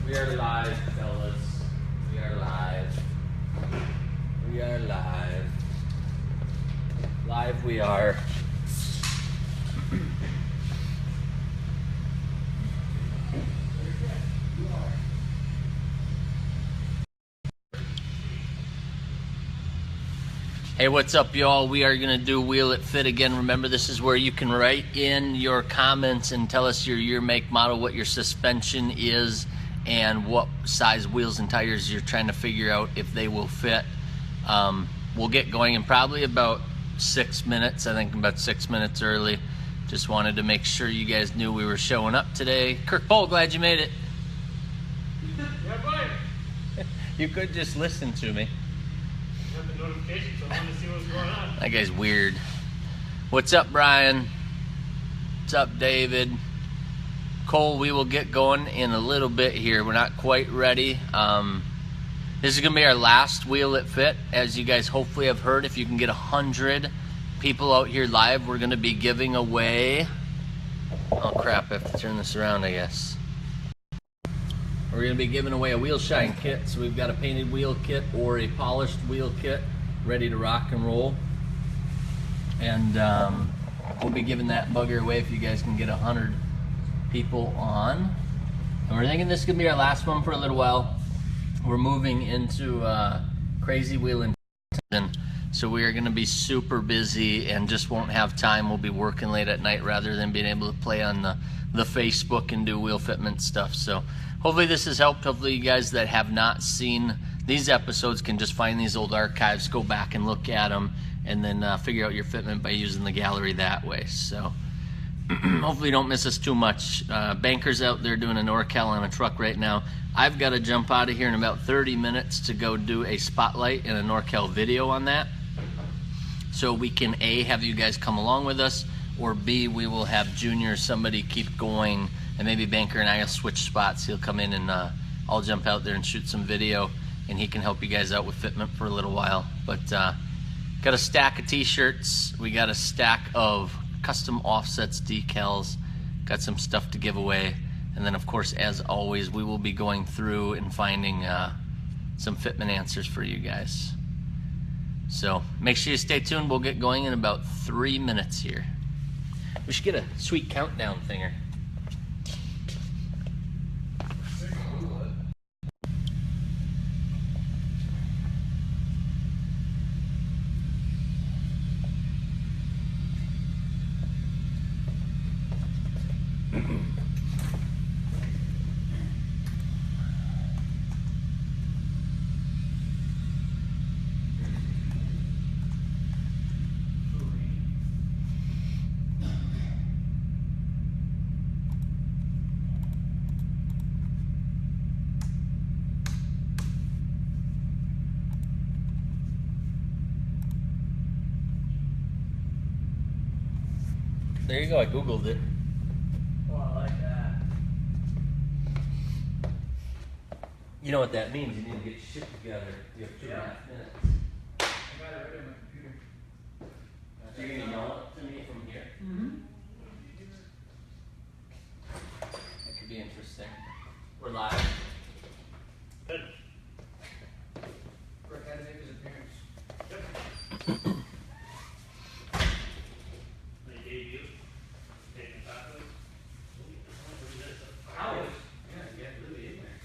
We are live, fellas. We are live. We are live. Live we are. Hey, what's up, y'all? We are going to do Wheel It Fit again. Remember, this is where you can write in your comments and tell us your year, make, model, what your suspension is, and what size wheels and tires you're trying to figure out if they will fit. We'll get going in probably about 6 minutes. I think about 6 minutes early. Just wanted to make sure you guys knew we were showing up today. Kirk Pohl, glad you made it. Yeah, boy. You could just listen to me. Got the notification, so I wanted to see what's going on. That guy's weird. What's up, Brian? What's up, David? Cole, we will get going in a little bit here. We're not quite ready. This is going to be our last Wheel It Fit. As you guys hopefully have heard, if you can get 100 people out here live, we're going to be giving away... Oh, crap. I have to turn this around, I guess. We're going to be giving away a wheel shine kit. So we've got a painted wheel kit or a polished wheel kit ready to rock and roll. And we'll be giving that bugger away if you guys can get 100 people on. And we're thinking this is going to be our last one for a little while. We're moving into crazy wheeling, so we are going to be super busy and just won't have time. We'll be working late at night rather than being able to play on the Facebook and do wheel fitment stuff. So hopefully this has helped. Hopefully you guys that have not seen these episodes can just find these old archives, go back and look at them, and then figure out your fitment by using the gallery that way. So hopefully you don't miss us too much. Banker's out there doing a NorCal on a truck right now. I've got to jump out of here in about 30 minutes to go do a spotlight and a NorCal video on that. So we can A, have you guys come along with us, or B, we will have Junior, somebody keep going, and maybe Banker and I will switch spots. He'll come in and I'll jump out there and shoot some video, and he can help you guys out with fitment for a little while. But got a stack of t-shirts. We got a stack of custom offsets, decals, got some stuff to give away. And then, of course, as always, we will be going through and finding some fitment answers for you guys. So make sure you stay tuned. We'll get going in about 3 minutes here. We should get a sweet countdown thinger. There you go, I Googled it. Oh, I like that. You know what that means, you need to get your shit together. You have 2.5 minutes. I got it right on my computer. You're going to yell it to me from here? Mm-hmm. That could be interesting. We're live. Good. Rick had to make his appearance. Yep. They gave you taking tacos. Hours. Yeah, you get really in there.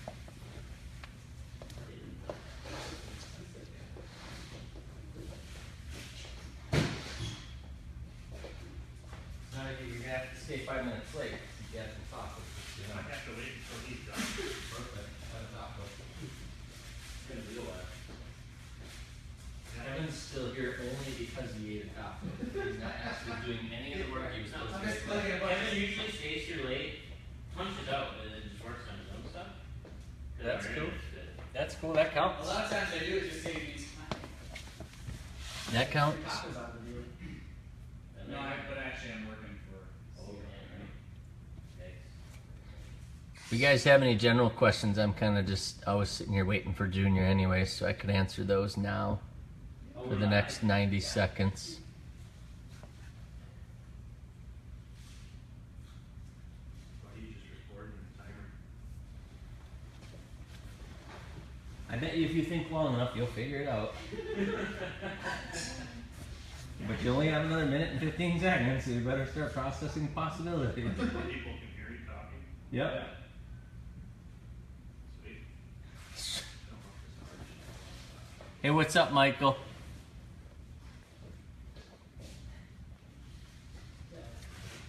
Now you're going to have to stay 5 minutes late. You got some tacos. I have to wait until he's done. Perfect. Have a taco. It's going to be a while. Kevin's still here only because he ate a taco. He's not actually doing any of the work he was supposed to do. Kevin usually stays here late, punches out, and then just works on his own stuff. That's Very cool. interested. That's cool. That A counts. lot of times I do it just save these That counts. tacos out of you. And No, then- but actually I'm working for. Oh, man, right. If you guys have any general questions, I was sitting here waiting for Junior anyway, so I could answer those now for the next 90 seconds. Well, he just recorded and bet you if you think long enough, you'll figure it out. But you only have another minute and 15 seconds, so you better start processing possibilities. People can hear you talking. Yep. Sweet. Hey, what's up, Michael?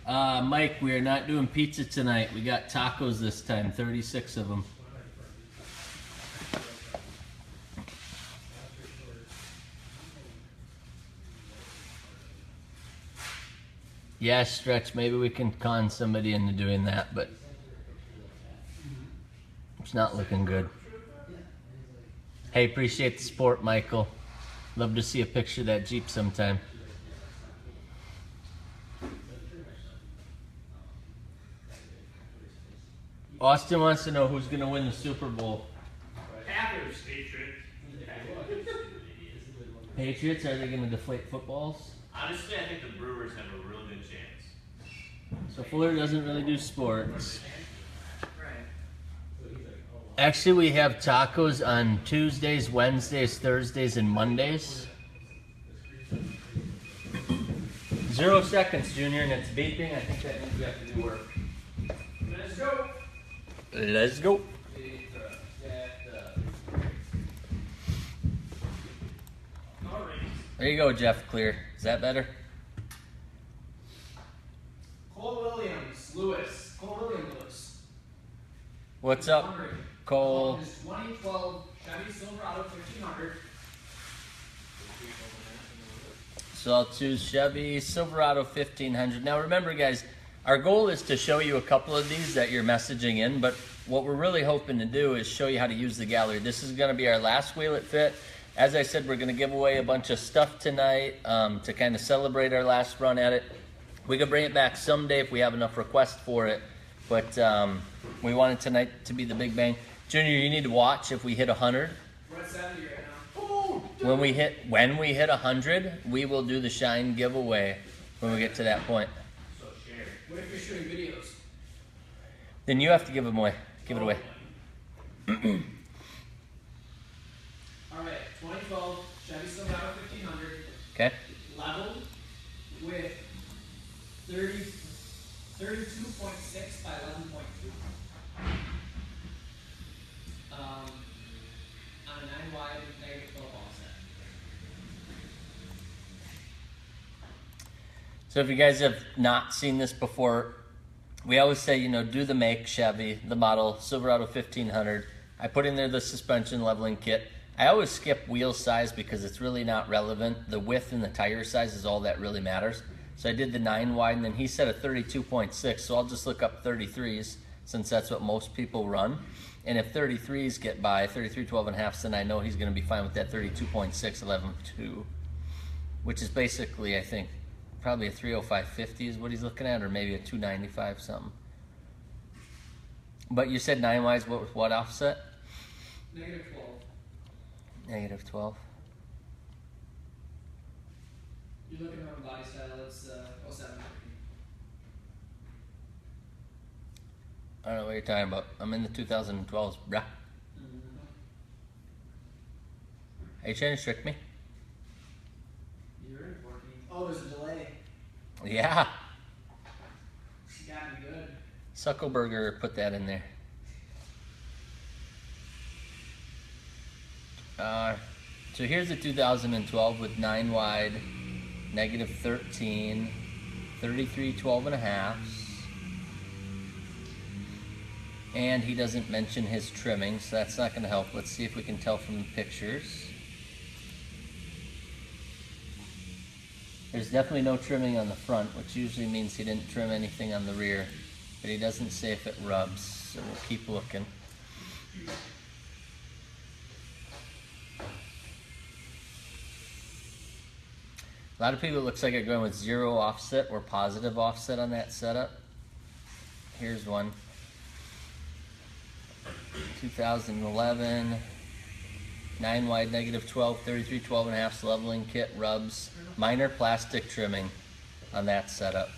Mike, we are not doing pizza tonight. We got tacos this time, 36 of them. Yeah, Stretch, maybe we can con somebody into doing that, but it's not looking good. Hey, appreciate the support, Michael. Love to see a picture of that Jeep sometime. Austin wants to know who's going to win the Super Bowl. Packers, Patriots. Patriots, are they going to deflate footballs? Honestly, I think the Brewers have a real good chance. So Fuller doesn't really do sports. Actually, we have tacos on Tuesdays, Wednesdays, Thursdays, and Mondays. 0 seconds, Junior, and it's beeping. I think that means we have to do work. Let's go. Let's go. All right. There you go, Jeff Clear. Is that better? Cole Williams, Lewis. Cole Williams, Lewis. What's up, Hungry. Cole? His 2012 Chevy Silverado 1500. So I'll choose Chevy Silverado 1500. Now remember, guys, our goal is to show you a couple of these that you're messaging in, but what we're really hoping to do is show you how to use the gallery. This is going to be our last Wheel It Fit. As I said, we're going to give away a bunch of stuff tonight to kind of celebrate our last run at it. We could bring it back someday if we have enough requests for it, but we wanted tonight to be the big bang. Junior, you need to watch if we hit 100. We're at 70 right now. Ooh, When we hit 100, we will do the Shine giveaway when we get to that point. So share. what if you're shooting videos? Then you have to give them away. Give it away. All right, 2012 Chevy Silverado 1500. Okay. Leveled with 32.6 by 11.2. On a 9 wide negative 12 offset. So if you guys have not seen this before, we always say, you know, do the make Chevy, the model, Silverado 1500. I put in there the suspension leveling kit. I always skip wheel size because it's really not relevant. The width and the tire size is all that really matters. So I did the 9 wide, and then he said a 32.6, so I'll just look up 33s since that's what most people run. And if 33s get by, 33 12.5s, then I know he's going to be fine with that 32.6 11.2, which is basically, I think, probably a 305.50 is what he's looking at, or maybe a 295 something. But you said 9 wides, what offset? Negative 12. Negative 12. You're looking at body style, it's 07. I don't know what you're talking about. I'm in the 2012s, bruh. Are you trying to trick me? You're in 14. Oh, there's a delay. Yeah. She got me good. Suckelberger put that in there. So here's the 2012 with 9 wide, negative 13, 33 12.5s. And he doesn't mention his trimming, so that's not going to help. Let's see if we can tell from the pictures. There's definitely no trimming on the front, which usually means he didn't trim anything on the rear. But he doesn't say if it rubs, so we'll keep looking. A lot of people, it looks like are going with 0 offset or positive offset on that setup. Here's one. 2011, 9 wide, negative 12, 33 12.5 leveling kit, rubs, minor plastic trimming on that setup.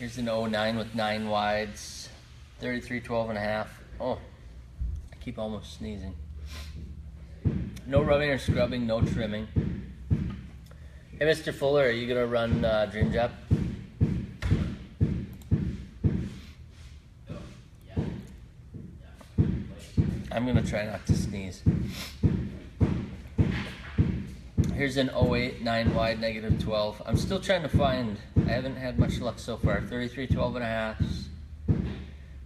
Here's an 09 with 9 wides, 33 12.5. Oh, I keep almost sneezing. No rubbing or scrubbing, no trimming. Hey, Mr. Fuller, are you gonna run Dream Job? I'm gonna try not to sneeze. Here's an 08 9 wide negative 12. I'm still trying to find. I haven't had much luck so far. 33 12.5.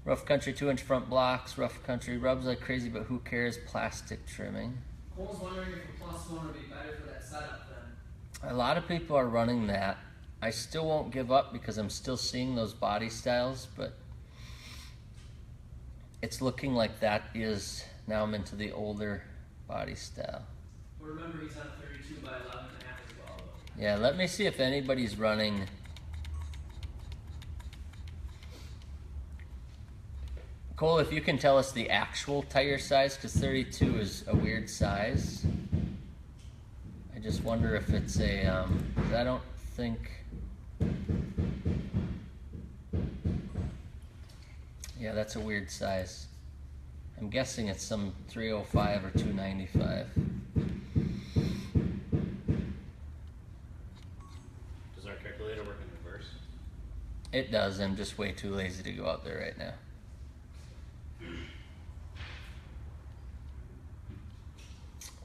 Rough country 2-inch front blocks. Rough country rubs like crazy, but who cares? Plastic trimming. Cole's wondering if a plus one would be better for that setup then. A lot of people are running that. I still won't give up because I'm still seeing those body styles, but it's looking like that is, now I'm into the older body style. But remember, he's on a 32 by 11.5 as well, though. Yeah, let me see if anybody's running. Cole, if you can tell us the actual tire size, because 32 is a weird size. I just wonder if it's a, 'cause I don't think. Yeah, that's a weird size. I'm guessing it's some 305 or 295. Does our calculator work in reverse? It does. I'm just way too lazy to go out there right now.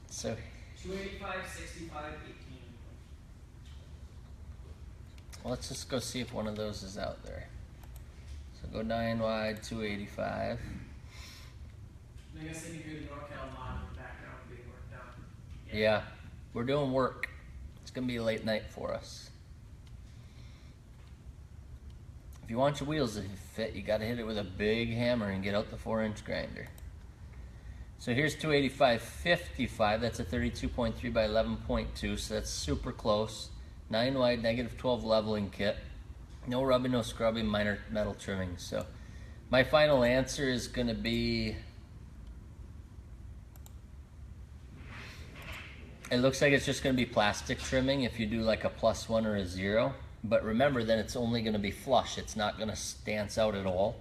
So 285, 65, 18. let's just go see if one of those is out there. So go 9 wide, 285. I guess they can hear the NorCal mod in the background being worked on. Yeah, we're doing work. It's gonna be a late night for us. If you want your wheels to fit, you gotta hit it with a big hammer and get out the 4-inch grinder. So here's 285 55. That's a 32.3 by 11.2, so that's super close. 9 wide, negative 12 leveling kit. No rubbing, no scrubbing, minor metal trimming. So my final answer is gonna be, it looks like it's just gonna be plastic trimming if you do like a +1 or a 0. But remember, then it's only gonna be flush. It's not gonna stance out at all.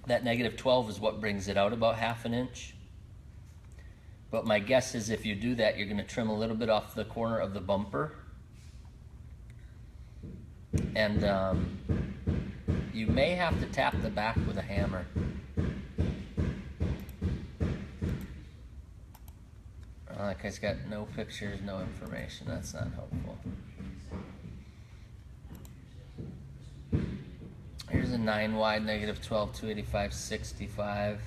That negative 12 is what brings it out about 1/2 inch. But my guess is if you do that, you're gonna trim a little bit off the corner of the bumper. And you may have to tap the back with a hammer. That guy's got no pictures, no information. That's not helpful. Here's a 9 wide, negative 12, 285, 65.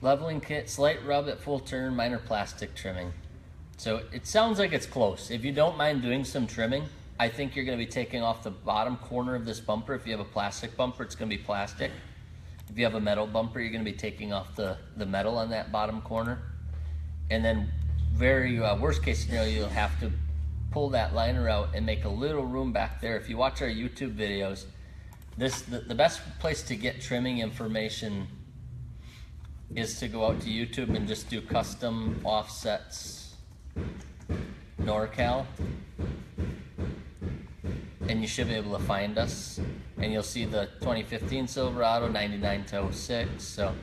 Leveling kit, slight rub at full turn, minor plastic trimming. So it sounds like it's close. If you don't mind doing some trimming, I think you're gonna be taking off the bottom corner of this bumper. If you have a plastic bumper, it's gonna be plastic. If you have a metal bumper, you're gonna be taking off the metal on that bottom corner. And then very worst case scenario, you'll have to pull that liner out and make a little room back there. If you watch our YouTube videos, the best place to get trimming information is to go out to YouTube and just do custom offsets NorCal, and you should be able to find us, and you'll see the 2015 Silverado 99 to 06. So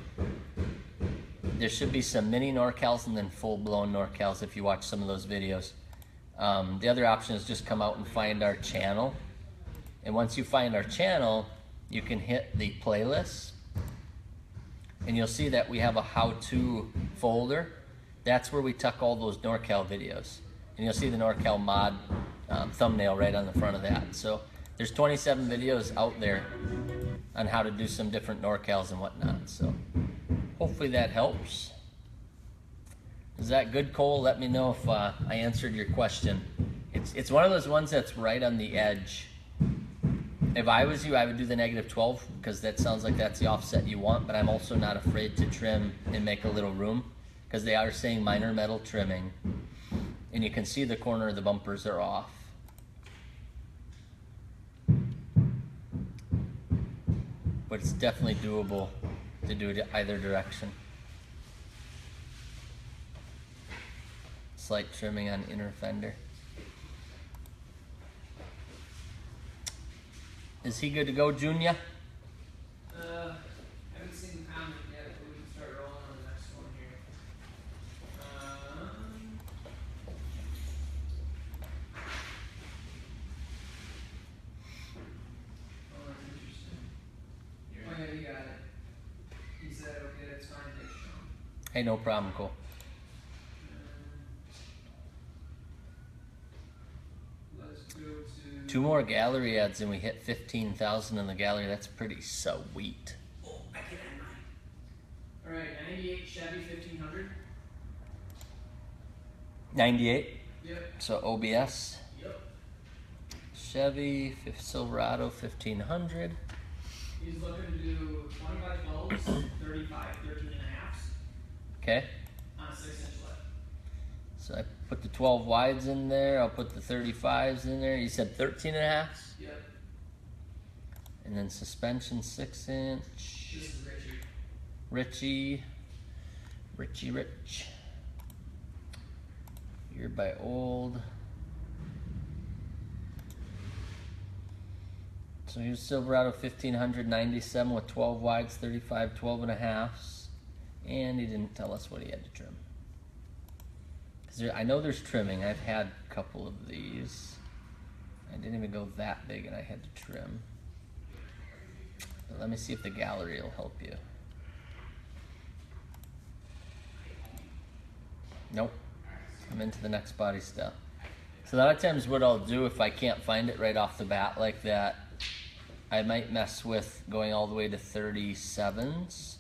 there should be some mini NorCals and then full-blown NorCals if you watch some of those videos. The other option is just come out and find our channel, and once you find our channel, you can hit the playlist, and you'll see that we have a how-to folder. That's where we tuck all those NorCal videos, and you'll see the NorCal mod thumbnail right on the front of that. So there's 27 videos out there on how to do some different NorCals and whatnot. So hopefully that helps. Is that good, Cole? Let me know if I answered your question. It's one of those ones that's right on the edge. If I was you, I would do the negative 12 because that sounds like that's the offset you want, but I'm also not afraid to trim and make a little room because they are saying minor metal trimming, and you can see the corner of the bumpers are off. But it's definitely doable to do it either direction. Slight trimming on inner fender. Is he good to go, Junior? Haven't seen the comment yet, but we can start rolling on the next one here. Oh, that's interesting. Oh yeah, you got it. He said, okay, that's fine, thanks, Sean. Hey, no problem, Cole. Let's go to... 2 more gallery ads and we hit 15,000 in the gallery. That's pretty sweet. Oh, I can add mine. Alright, 98 Chevy 1500. 98. Yep. So OBS. Yep. Chevy Silverado 1500. He's looking to do 25 12s, 35 13 and a halves Okay. on a 6-inch lip. So I put the 12 wides in there. I'll put the 35s in there. You said 13 and a halves? Yep. And then suspension 6-inch. This is Richie. Rich. You're by old. So here's Silverado 1597 with 12 wides, 35, 12 and a halves. And he didn't tell us what he had to trim. I know there's trimming. I've had a couple of these. I didn't even go that big and I had to trim. But let me see if the gallery will help you. Nope. I'm into the next body style. So a lot of times what I'll do if I can't find it right off the bat like that, I might mess with going all the way to 37s.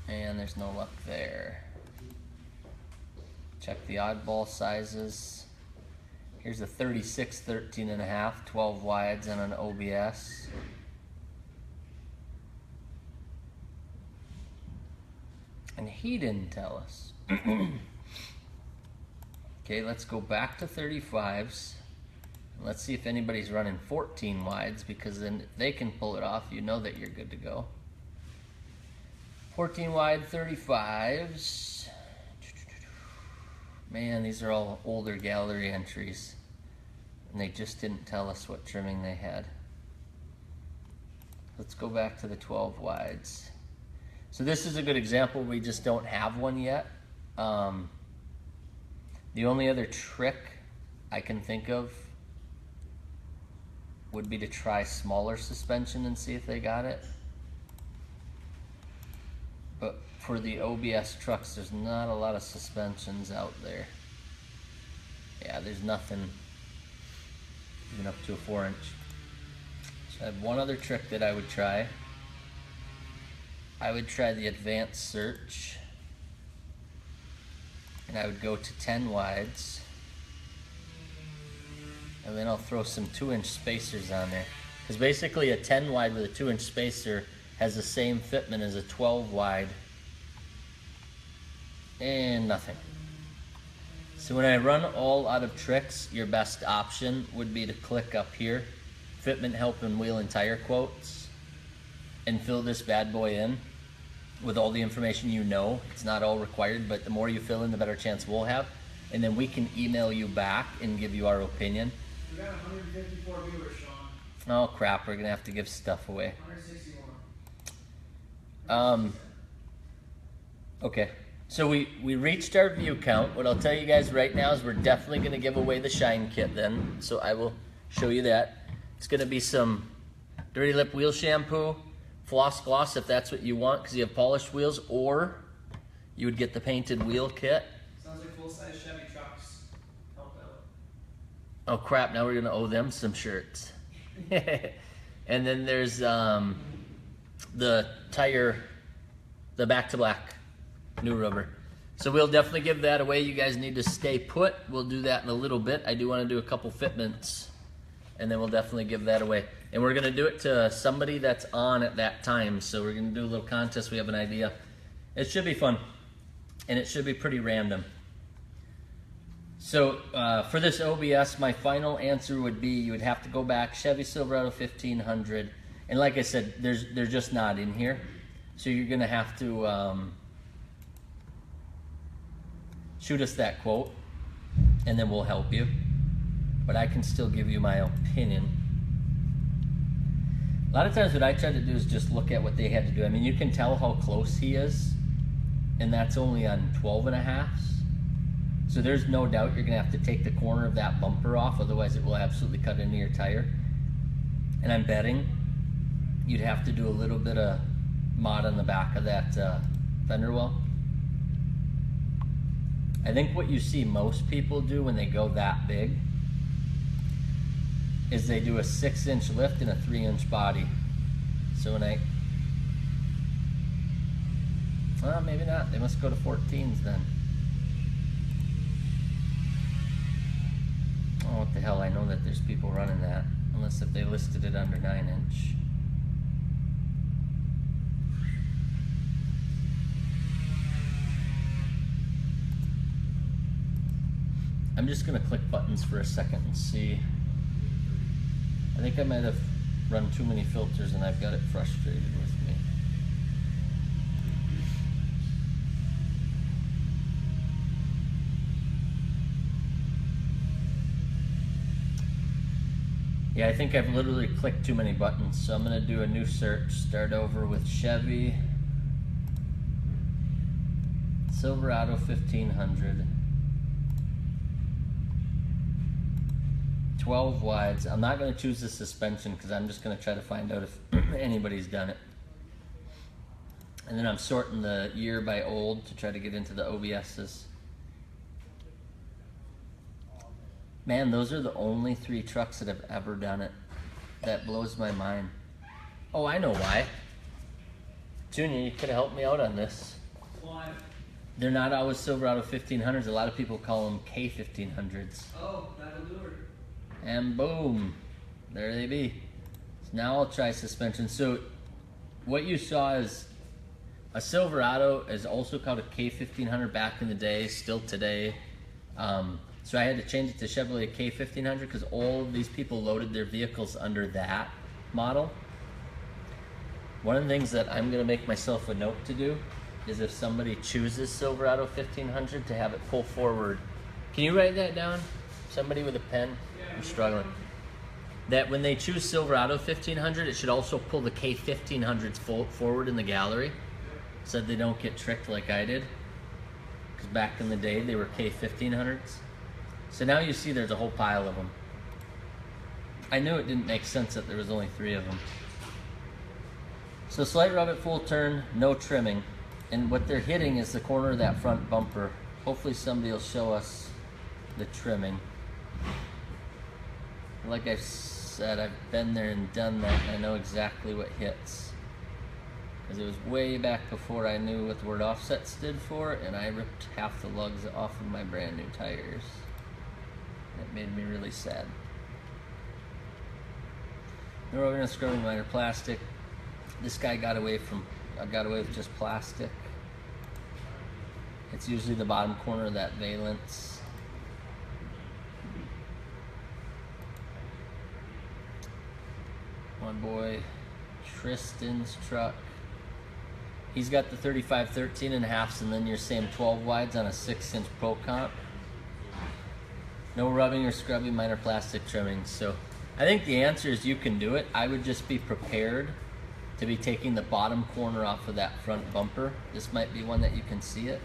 And there's no luck there. Check the oddball sizes. Here's a 36, 13 and a half, 12 wides and an OBS. And he didn't tell us. Okay, let's go back to 35s. Let's see if anybody's running 14 wides, because then if they can pull it off, you know that you're good to go. 14 wide 35s. Man, these are all older gallery entries. And they just didn't tell us what trimming they had. Let's go back to the 12 wides. So this is a good example. We just don't have one yet. The only other trick I can think of would be to try smaller suspension and see if they got it. But for the OBS trucks, there's not a lot of suspensions out there. Yeah, there's nothing even up to a 4-inch. So I have one other trick that I would try. I would try the advanced search. And I would go to 10 wides. And then I'll throw some 2-inch spacers on there. Because basically a 10 wide with a 2-inch spacer has the same fitment as a 12 wide. And nothing. So when I run all out of tricks, your best option would be to click up here, Fitment Help and Wheel and Tire Quotes, and fill this bad boy in with all the information you know. It's not all required, but the more you fill in, the better chance we'll have. And then we can email you back and give you our opinion. We got 154 viewers, Sean. Oh crap, we're gonna have to give stuff away. 161. Okay, so we reached our view count. What I'll tell you guys right now is we're definitely gonna give away the Shine Kit then. So I will show you that. It's gonna be some Dirty Lip wheel shampoo, floss gloss if that's what you want, because you have polished wheels, or you would get the painted wheel kit. Sounds like full-size Chevy trucks help out. Oh crap, now we're gonna owe them some shirts. And then there's the tire, the Back to Black new rubber. So we'll definitely give that away. You guys need to stay put. We'll do that in a little bit. I do want to do a couple fitments, and then we'll definitely give that away. And we're gonna do it to somebody that's on at that time. So we're gonna do a little contest. We have an idea. It should be fun, and it should be pretty random. So for this OBS, my final answer would be you would have to go back Chevy Silverado 1500, and like I said, they're just not in here. So you're gonna have to shoot us that quote, and then we'll help you. But I can still give you my opinion. A lot of times what I try to do is just look at what they had to do. I mean, you can tell how close he is, and that's only on 12.5s. So there's no doubt you're gonna have to take the corner of that bumper off, otherwise it will absolutely cut into your tire. And I'm betting you'd have to do a little bit of mod on the back of that fender well. I think what you see most people do when they go that big is they do a 6-inch lift and a 3-inch body. So when well, maybe not. They must go to 14s then. Oh, what the hell? I know that there's people running that, unless if they listed it under 9-inch. I'm just gonna click buttons for a second and see. I think I might have run too many filters and I've got it frustrated with me. Yeah, I think I've literally clicked too many buttons, so I'm gonna do a new search. Start over with Chevy Silverado 1500. 12 wides. I'm not going to choose the suspension because I'm just going to try to find out if anybody's done it. And then I'm sorting the year by old to try to get into the OBSs. Man, those are the only 3 trucks that have ever done it. That blows my mind. Oh, I know why. Junior, you could have helped me out on this. Why? They're not always Silverado 1500s. A lot of people call them K1500s. Oh, that'll do it. And boom, there they be. So now I'll try suspension. So what you saw is a Silverado is also called a K1500 back in the day, still today. So I had to change it to Chevrolet K1500 because all of these people loaded their vehicles under that model. One of the things that I'm gonna make myself a note to do is if somebody chooses Silverado 1500 to have it pull forward. Can you write that down? Somebody with a pen? I'm struggling. That when they choose Silverado 1500, it should also pull the K1500s forward in the gallery so that they don't get tricked like I did. Because back in the day, they were K1500s. So now you see there's a whole pile of them. I knew it didn't make sense that there was only 3 of them. So slight rub at full turn, no trimming. And what they're hitting is the corner of that front bumper. Hopefully somebody will show us the trimming. Like I said, I've been there and done that, and I know exactly what hits. Because it was way back before I knew what the word offset stood for, and I ripped half the lugs off of my brand new tires. It made me really sad. No rubbing and scrubbing minor plastic. This guy got away with just plastic. It's usually the bottom corner of that valence. My boy Tristan's truck. He's got the 35 13.5s and then your same 12 wides on a 6-inch Pro Comp. No rubbing or scrubbing, minor plastic trimming. So I think the answer is you can do it. I would just be prepared to be taking the bottom corner off of that front bumper. This might be one that you can see it.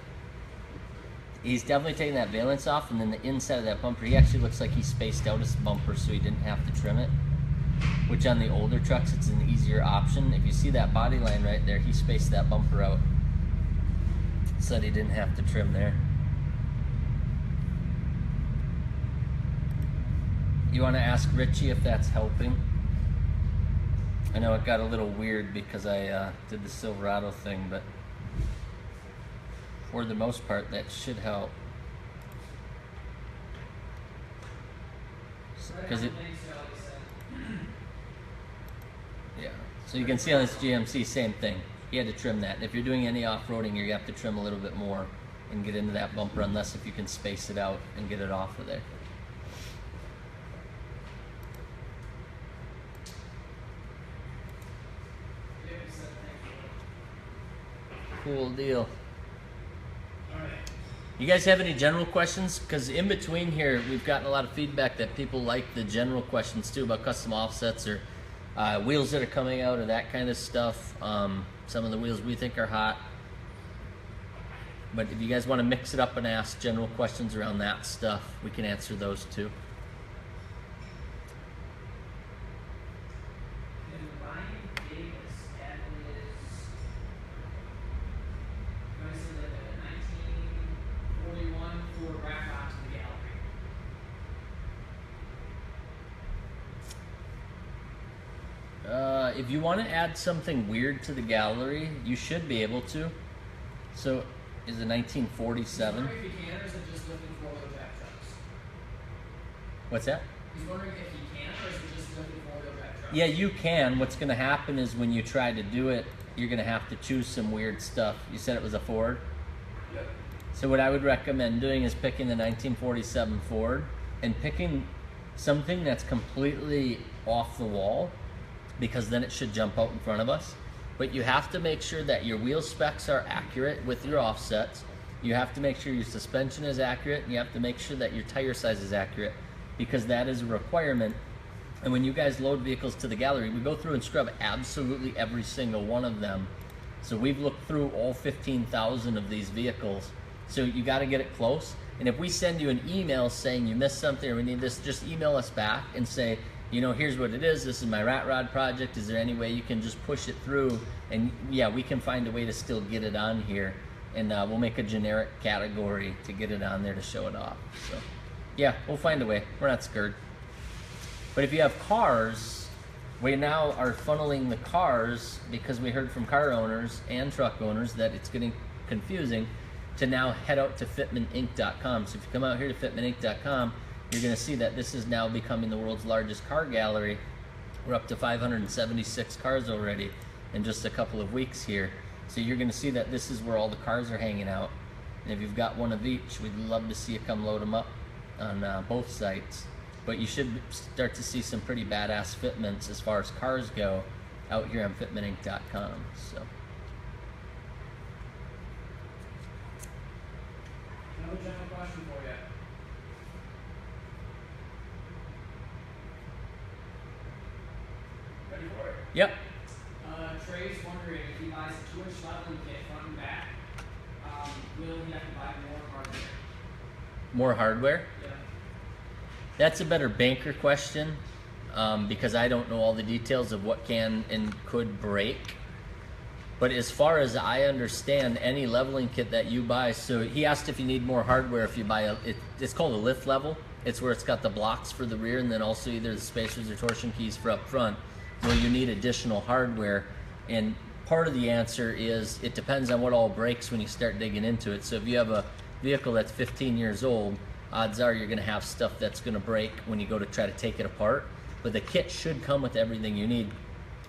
He's definitely taking that valence off, and then the inside of that bumper, he actually looks like he spaced out his bumper so he didn't have to trim it. Which on the older trucks, it's an easier option. If you see that body line right there, he spaced that bumper out so that he didn't have to trim there. You want to ask Richie if that's helping? I know it got a little weird because I did the Silverado thing, but for the most part, that should help. Because it, yeah. So you can see on this GMC, same thing. You had to trim that. If you're doing any off-roading, you have to trim a little bit more and get into that bumper, unless if you can space it out and get it off of there. Cool deal. You guys have any general questions? Because in between here, we've gotten a lot of feedback that people like the general questions too about custom offsets or Wheels that are coming out or that kind of stuff. Some of the wheels we think are hot. But if you guys want to mix it up and ask general questions around that stuff, we can answer those too. And Ryan Davis had his, what is it, like a 1941 Ford Rack to the gallery. If you want to add something weird to the gallery, you should be able to. So, is it 1947? He's wondering if he can, or is it just lifting four-wheel drive trucks? What's that? He's wondering if he can, or is it just lifting four-wheel drive trucks? Yeah, you can. What's going to happen is when you try to do it, you're going to have to choose some weird stuff. You said it was a Ford? Yep. So what I would recommend doing is picking the 1947 Ford and picking something that's completely off the wall, because then it should jump out in front of us. But you have to make sure that your wheel specs are accurate with your offsets. You have to make sure your suspension is accurate, and you have to make sure that your tire size is accurate, because that is a requirement. And when you guys load vehicles to the gallery, we go through and scrub absolutely every single one of them. So we've looked through all 15,000 of these vehicles. So you got to get it close. And if we send you an email saying you missed something or we need this, just email us back and say, you know, here's what it is. This is my rat rod project. Is there any way you can just push it through? And yeah, we can find a way to still get it on here. And we'll make a generic category to get it on there to show it off. So yeah, we'll find a way. We're not scared. But if you have cars, we now are funneling the cars, because we heard from car owners and truck owners that it's getting confusing, to now head out to fitmaninc.com. So if you come out here to fitmaninc.com, you're going to see that this is now becoming the world's largest car gallery. We're up to 576 cars already in just a couple of weeks here. So you're going to see that this is where all the cars are hanging out. And if you've got one of each, we'd love to see you come load them up on both sites. But you should start to see some pretty badass fitments as far as cars go out here on fitmaninc.com. So. Another general question for you. Ready for it? Yep. Trey's wondering if he buys a 2-inch leveling kit front and back, will he have to buy more hardware? More hardware? Yeah. That's a better banker question, because I don't know all the details of what can and could break. But as far as I understand, any leveling kit that you buy, so he asked if you need more hardware if you buy it's called a lift level. It's where it's got the blocks for the rear and then also either the spacers or torsion keys for up front, where you need additional hardware. And part of the answer is it depends on what all breaks when you start digging into it. So if you have a vehicle that's 15 years old, odds are you're going to have stuff that's going to break when you go to try to take it apart. But the kit should come with everything you need.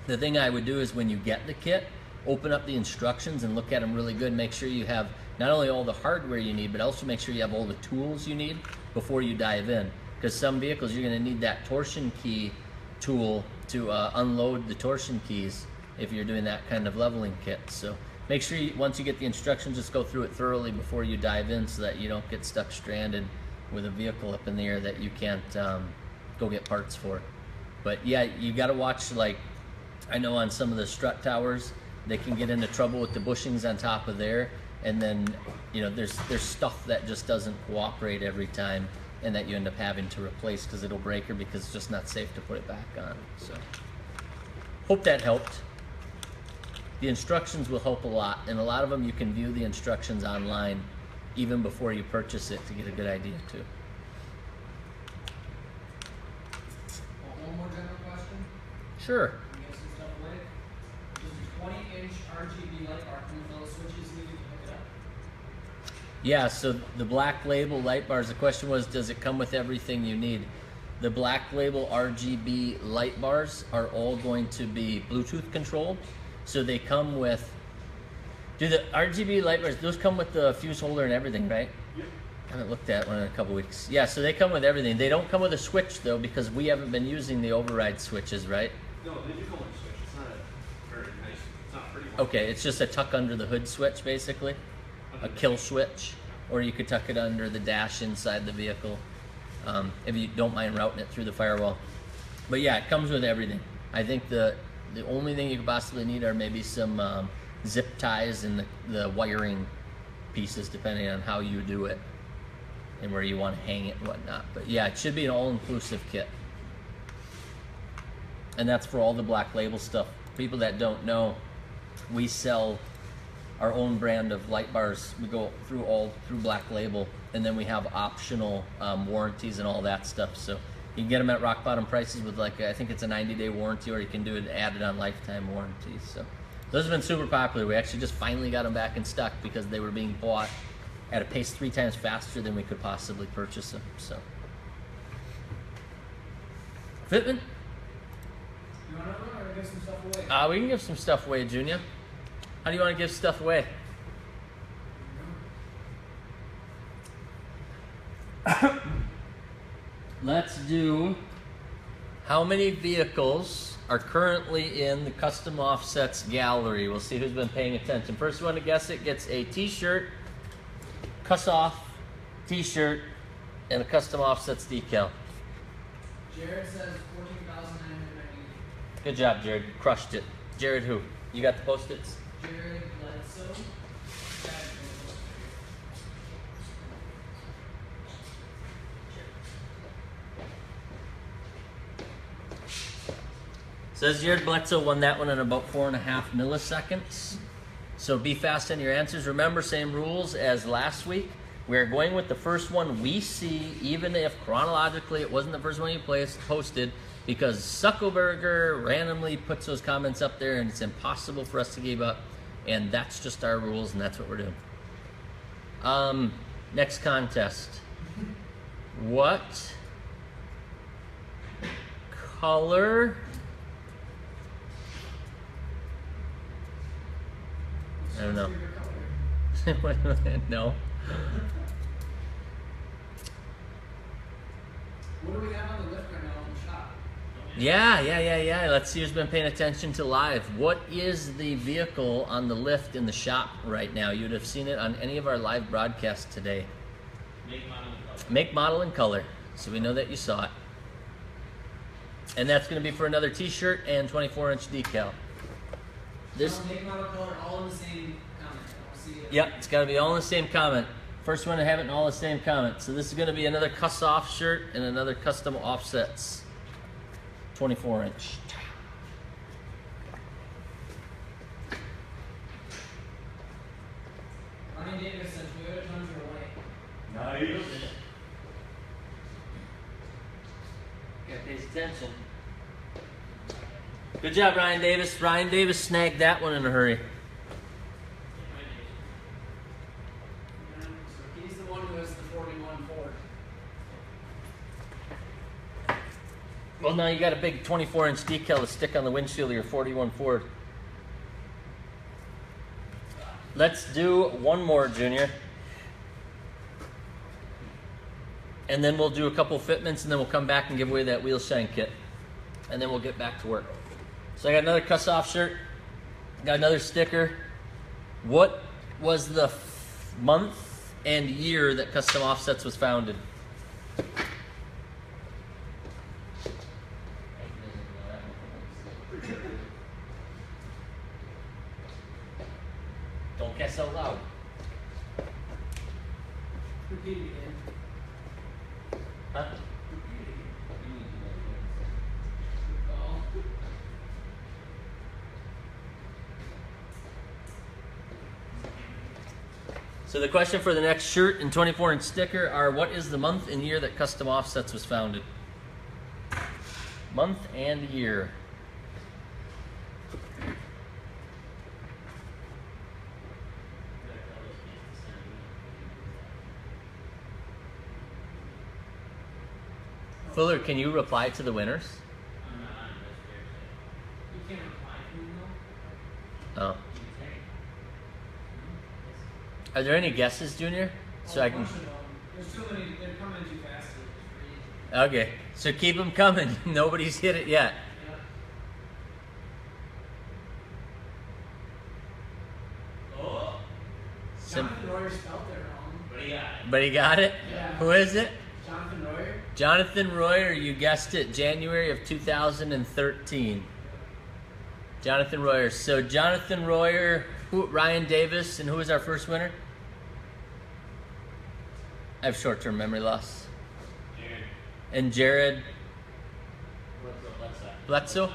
The thing I would do is when you get the kit, open up the instructions and look at them really good. Make sure you have not only all the hardware you need, but also make sure you have all the tools you need before you dive in. Because some vehicles, you're going to need that torsion key tool to unload the torsion keys if you're doing that kind of leveling kit. So make sure once you get the instructions, just go through it thoroughly before you dive in, so that you don't get stuck stranded with a vehicle up in the air that you can't go get parts for. But yeah, you got to watch, like I know on some of the strut towers, they can get into trouble with the bushings on top of there, and then you know there's stuff that just doesn't cooperate every time, and that you end up having to replace because it'll break, or because it's just not safe to put it back on. So hope that helped. The instructions will help a lot, and a lot of them you can view the instructions online even before you purchase it to get a good idea too. One more general question. Sure. We get some stuff away. Does a 20-inch RGB light bar come with all the switches needed to hook it up? Yeah, so the Black Label light bars, the question was, does it come with everything you need? The Black Label RGB light bars are all going to be Bluetooth controlled. So they come with, do the RGB light bars, those come with the fuse holder and everything, right? Yep. I haven't looked at one in a couple weeks. Yeah, so they come with everything. They don't come with a switch though, because we haven't been using the override switches, right? No, they do come with a switch. It's not a very nice, it's not a pretty one. Okay, it's just a tuck under the hood switch basically, a kill switch, or you could tuck it under the dash inside the vehicle, if you don't mind routing it through the firewall. But yeah, it comes with everything. I think the only thing you could possibly need are maybe some zip ties and the wiring pieces, depending on how you do it and where you want to hang it and whatnot. But yeah, it should be an all-inclusive kit. And that's for all the Black Label stuff. People that don't know, we sell our own brand of light bars. We go through Black Label, and then we have optional warranties and all that stuff. So you can get them at rock bottom prices with, like, I think it's a 90-day warranty, or you can do it added on lifetime warranties. So those have been super popular. We actually just finally got them back in stock because they were being bought at a pace 3 times faster than we could possibly purchase them. So Fitman? You want to run or give some stuff away? We can give some stuff away, Junior. How do you want to give stuff away? Let's do, how many vehicles are currently in the Custom Offsets gallery? We'll see who's been paying attention. First one to guess it gets a t-shirt, cuss off t-shirt, and a Custom Offsets decal. Jared says 14,990. Good job, Jared. Crushed it. Jared who? You got the Post-its? Jared Bledsoe. Says Jared Bledsoe won that one in about 4.5 milliseconds. So be fast on your answers. Remember, same rules as last week. We're going with the first one we see, even if chronologically it wasn't the first one you posted, because Zuckerberger randomly puts those comments up there and it's impossible for us to give up. And that's just our rules, and that's what we're doing. Next contest. What color? I don't know. No. What do we have on the lift right now in the shop? Yeah. Let's see who's been paying attention to live. What is the vehicle on the lift in the shop right now? You'd have seen it on any of our live broadcasts today. Make, model, and color. Make, model, and color. So we know that you saw it. And that's going to be for another t-shirt and 24-inch decal. This. Make, model, color, all in the same comment. I don't see it. Yep, it's got to be all in the same comment. First one to have it in all the same comment. So this is going to be another cuss-off shirt and another Custom Offsets 24-inch. Ryan Davis says Toyota Tundra white. Nice. Gotta pay attention. Good job, Ryan Davis. Ryan Davis snagged that one in a hurry. So he's the one who has the 41 Ford. Well, now you got a big 24-inch decal to stick on the windshield of your 41 Ford. Let's do one more, Junior. And then we'll do a couple fitments, and then we'll come back and give away that wheel shine kit. And then we'll get back to work. So I got another cuss-off shirt. Got another sticker. What was the month and year that Custom Offsets was founded? Don't guess out loud. Repeat it again. Huh? Oh. So the question for the next shirt and 24-inch sticker are, what is the month and year that Custom Offsets was founded? Month and year. Fuller, can you reply to the winners? I'm not on this You can't reply to him though. Oh. Are there any guesses, Junior? So I can. Bunch of them. There's too many. They're coming too fast to just read. Okay. So keep them coming. Nobody's hit it yet. Yep. Oh, Sim- Jonathan Royer spelled it wrong. what do you got? But he got it. Yeah. Who is it? Jonathan Royer. Jonathan Royer. You guessed it. January of 2013. Yeah. Jonathan Royer. So Jonathan Royer, Ryan Davis, and who was our first winner? I have short-term memory loss. And Jared Bledsoe.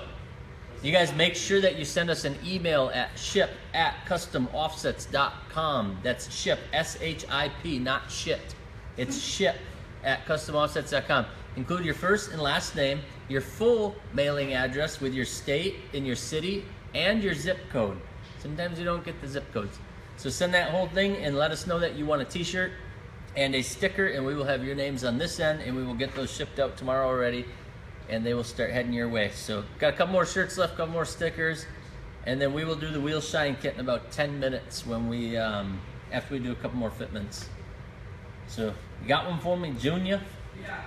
You guys make sure that you send us an email at ship@customoffsets.com. That's ship, S-H-I-P, not shit. It's ship@customoffsets.com. Include your first and last name, your full mailing address with your state and your city and your zip code. Sometimes you don't get the zip codes. So send that whole thing and let us know that you want a t-shirt and a sticker, and we will have your names on this end, and we will get those shipped out tomorrow already, and they will start heading your way. So got a couple more shirts left, a couple more stickers, and then we will do the wheel shine kit in about 10 minutes when we after we do a couple more fitments. So you got one for me, Junior? Yeah,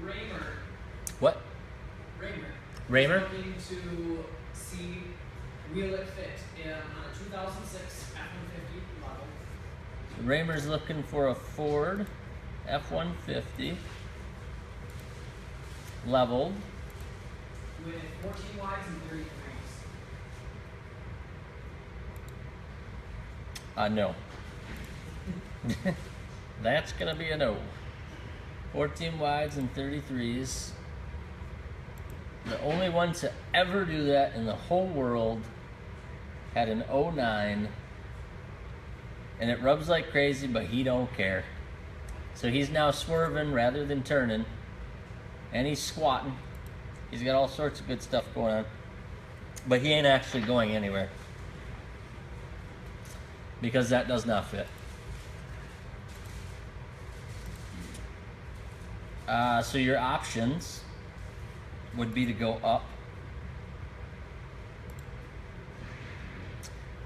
Raymer. What? Raymer? Looking to see Wheel It Fit on a 2006 F-150 model. Raymer's looking for a Ford F-150 leveled. With 14 wides and 33s. No. That's gonna be a no. 14 wides and 33s. The only one to ever do that in the whole world had an 09, and it rubs like crazy, but he don't care. So he's now swerving rather than turning, and he's squatting. He's got all sorts of good stuff going on, but he ain't actually going anywhere because that does not fit. So your options would be to go up.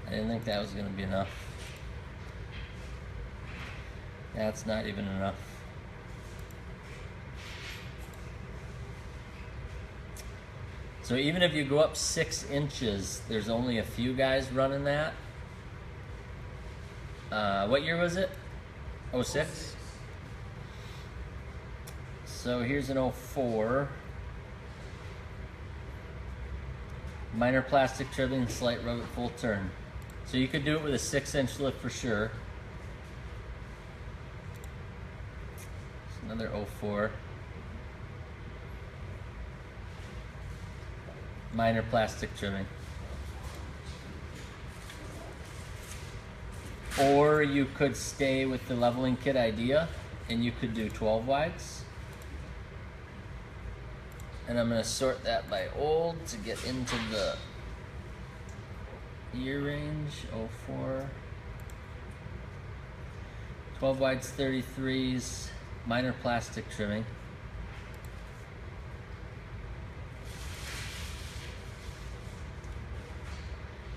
I didn't think that was going to be enough. That's not even enough. So even if you go up 6 inches, there's only a few guys running that. What year was it? 06? So here's an 04. Minor plastic trim, slight rub at full turn. So you could do it with a 6-inch lift for sure. It's another 04. Minor plastic trimming. Or you could stay with the leveling kit idea and you could do 12 wides. And I'm going to sort that by old to get into the year range. 04. 12 wides, 33s, minor plastic trimming.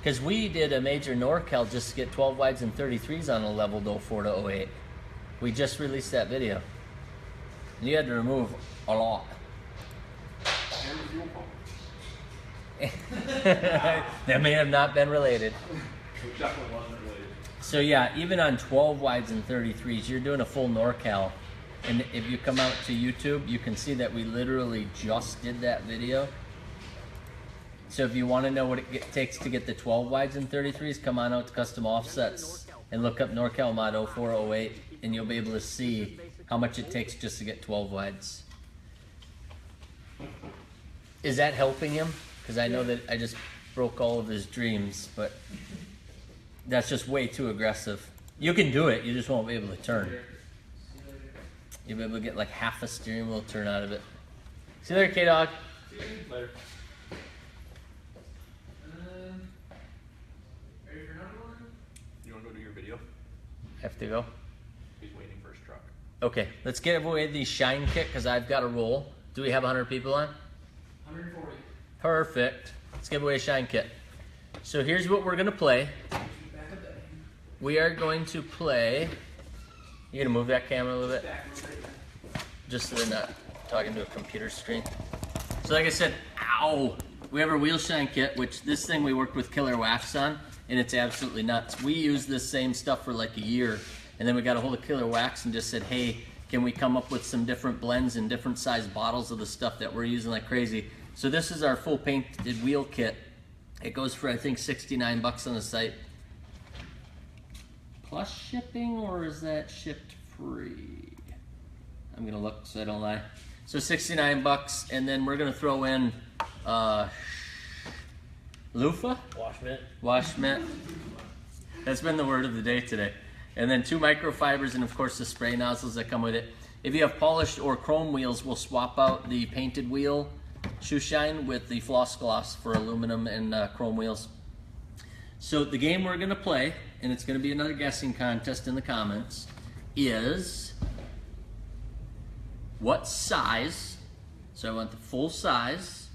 Because we did a major NorCal just to get 12 wides and 33s on a leveled 04 to 08. We just released that video. And you had to remove a lot. And the fuel pump. That may have not been related. It definitely wasn't related. So yeah, even on 12 wides and 33s, you're doing a full NorCal. And if you come out to YouTube, you can see that we literally just did that video. So if you want to know what it takes to get the 12 wides and 33s, come on out to Custom Offsets and look up NorCal Mod 0408, and you'll be able to see how much it takes just to get 12 wides. Is that helping him? Because I know that I just broke all of his dreams, but that's just way too aggressive. You can do it, you just won't be able to turn. You'll be able to get like half a steering wheel turn out of it. See you later, K-Dog. Later. Ready for another one? You want to go do your video? Have to go? He's waiting for his truck. Okay, let's get away the shine kit because I've got a roll. Do we have 100 people on? 140. Perfect. Let's give away a shine kit. So here's what we're gonna play. Back up that. We are going to play. You gonna move that camera a little bit? Back right there. Just so they're not talking to a computer screen. So like I said, ow! We have our wheel shine kit, which this thing we worked with Killer Wax on, and it's absolutely nuts. We used this same stuff for like a year, and then we got a hold of Killer Wax and just said, hey, can we come up with some different blends and different size bottles of the stuff that we're using like crazy? So this is our full painted wheel kit. It goes for I think $69 on the site. Plus shipping, or is that shipped free? I'm gonna look so I don't lie. So $69, and then we're gonna throw in loofah? Wash mitt. That's been the word of the day today. And then 2 microfibers, and of course the spray nozzles that come with it. If you have polished or chrome wheels, we'll swap out the painted wheel shoe shine with the floss gloss for aluminum and chrome wheels. So the game we're gonna play, and it's gonna be another guessing contest in the comments, is what size, so I want the full size,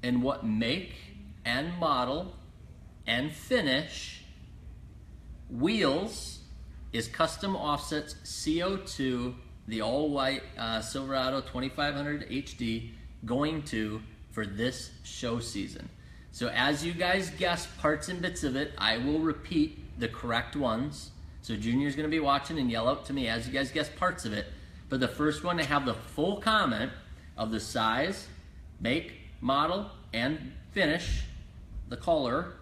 and what make and model and finish wheels is Custom Offsets CO2, the all-white Silverado 2500 HD, going to for this show season. So as you guys guess parts and bits of it, I will repeat the correct ones. So Junior's gonna be watching and yell out to me as you guys guess parts of it. But the first one to have the full comment of the size, make, model, and finish, the color,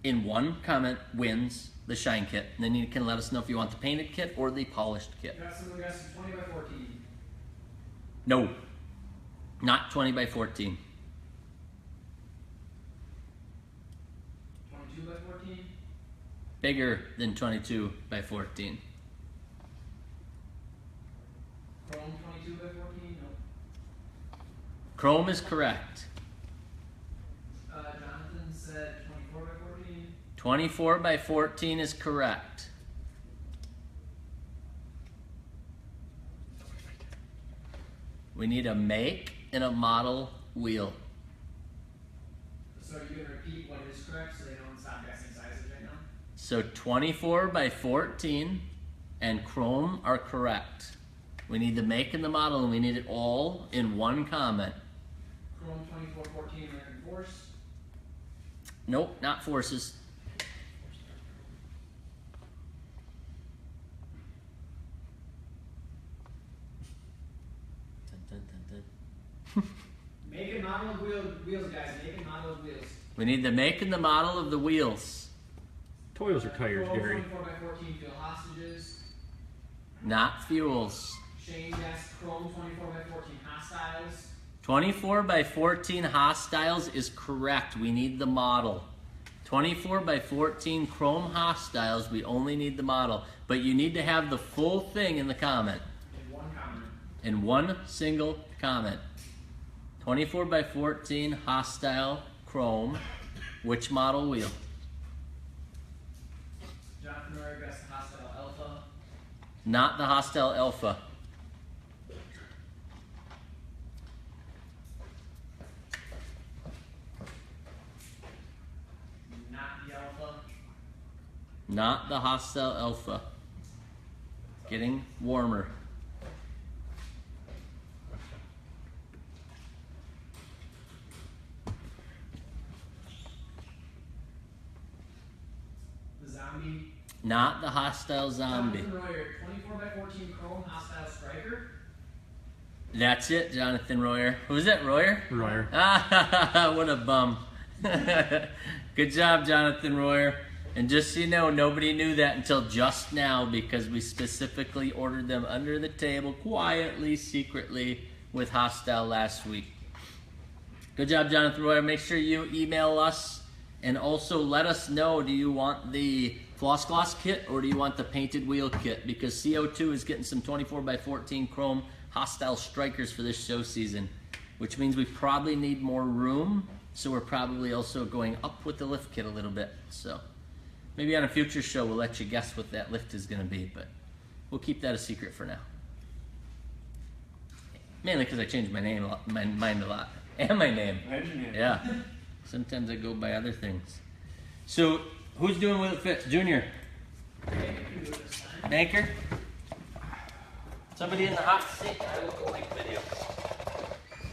in one comment wins the Shine Kit. And then you can let us know if you want the painted kit or the polished kit. Got someone guessing 20 by 14. No, not 20 by 14. 22 by 14. Bigger than 22 by 14. Chrome 22 by 14. Nope. Chrome is correct. Jonathan said 24 by 14. 24 by 14 is correct. We need a make and a model wheel. So you're gonna repeat what is correct so they don't stop guessing sizes right now? So 24 by 14 and chrome are correct. We need the make and the model, and we need it all in one comment. Chrome 2414 American Force. Nope, not forces. Dun, dun, dun, dun. Make and model of wheels, guys. Make and model of wheels. We need the make and the model of the wheels. Toils or tires, Chrome Gary? 24 by 14 fuel hostages. Not fuels. Shane guessed Chrome 24 by 14 hostiles. 24 by 14 hostiles is correct. We need the model. 24 by 14 chrome hostiles, we only need the model. But you need to have the full thing in the comment. In one comment. In one single comment. 24 by 14 hostile chrome. Which model wheel? Jonathan Royer guessed hostile alpha. Not the hostile alpha. Not the alpha. Not the hostile alpha. Getting warmer. The zombie. Not the hostile zombie. Jonathan Royer 24 by 14 chrome hostile striker. That's it, Jonathan Royer. Who's that, Royer? Royer. Ah, what a bum. Good job, Jonathan Royer. And just so you know, nobody knew that until just now because we specifically ordered them under the table, quietly, secretly, with Hostile last week. Good job, Jonathan Royer. Make sure you email us and also let us know, do you want the floss gloss kit or do you want the painted wheel kit? Because CO2 is getting some 24 by 14 chrome Hostile strikers for this show season, which means we probably need more room. So we're probably also going up with the lift kit a little bit. So maybe on a future show, we'll let you guess what that lift is gonna be, but we'll keep that a secret for now. Mainly because I changed my name, my mind a lot. And my name. Yeah. Sometimes I go by other things. So who's doing Will It Fit? Junior? Banker? Somebody in the hot seat? I will go make video.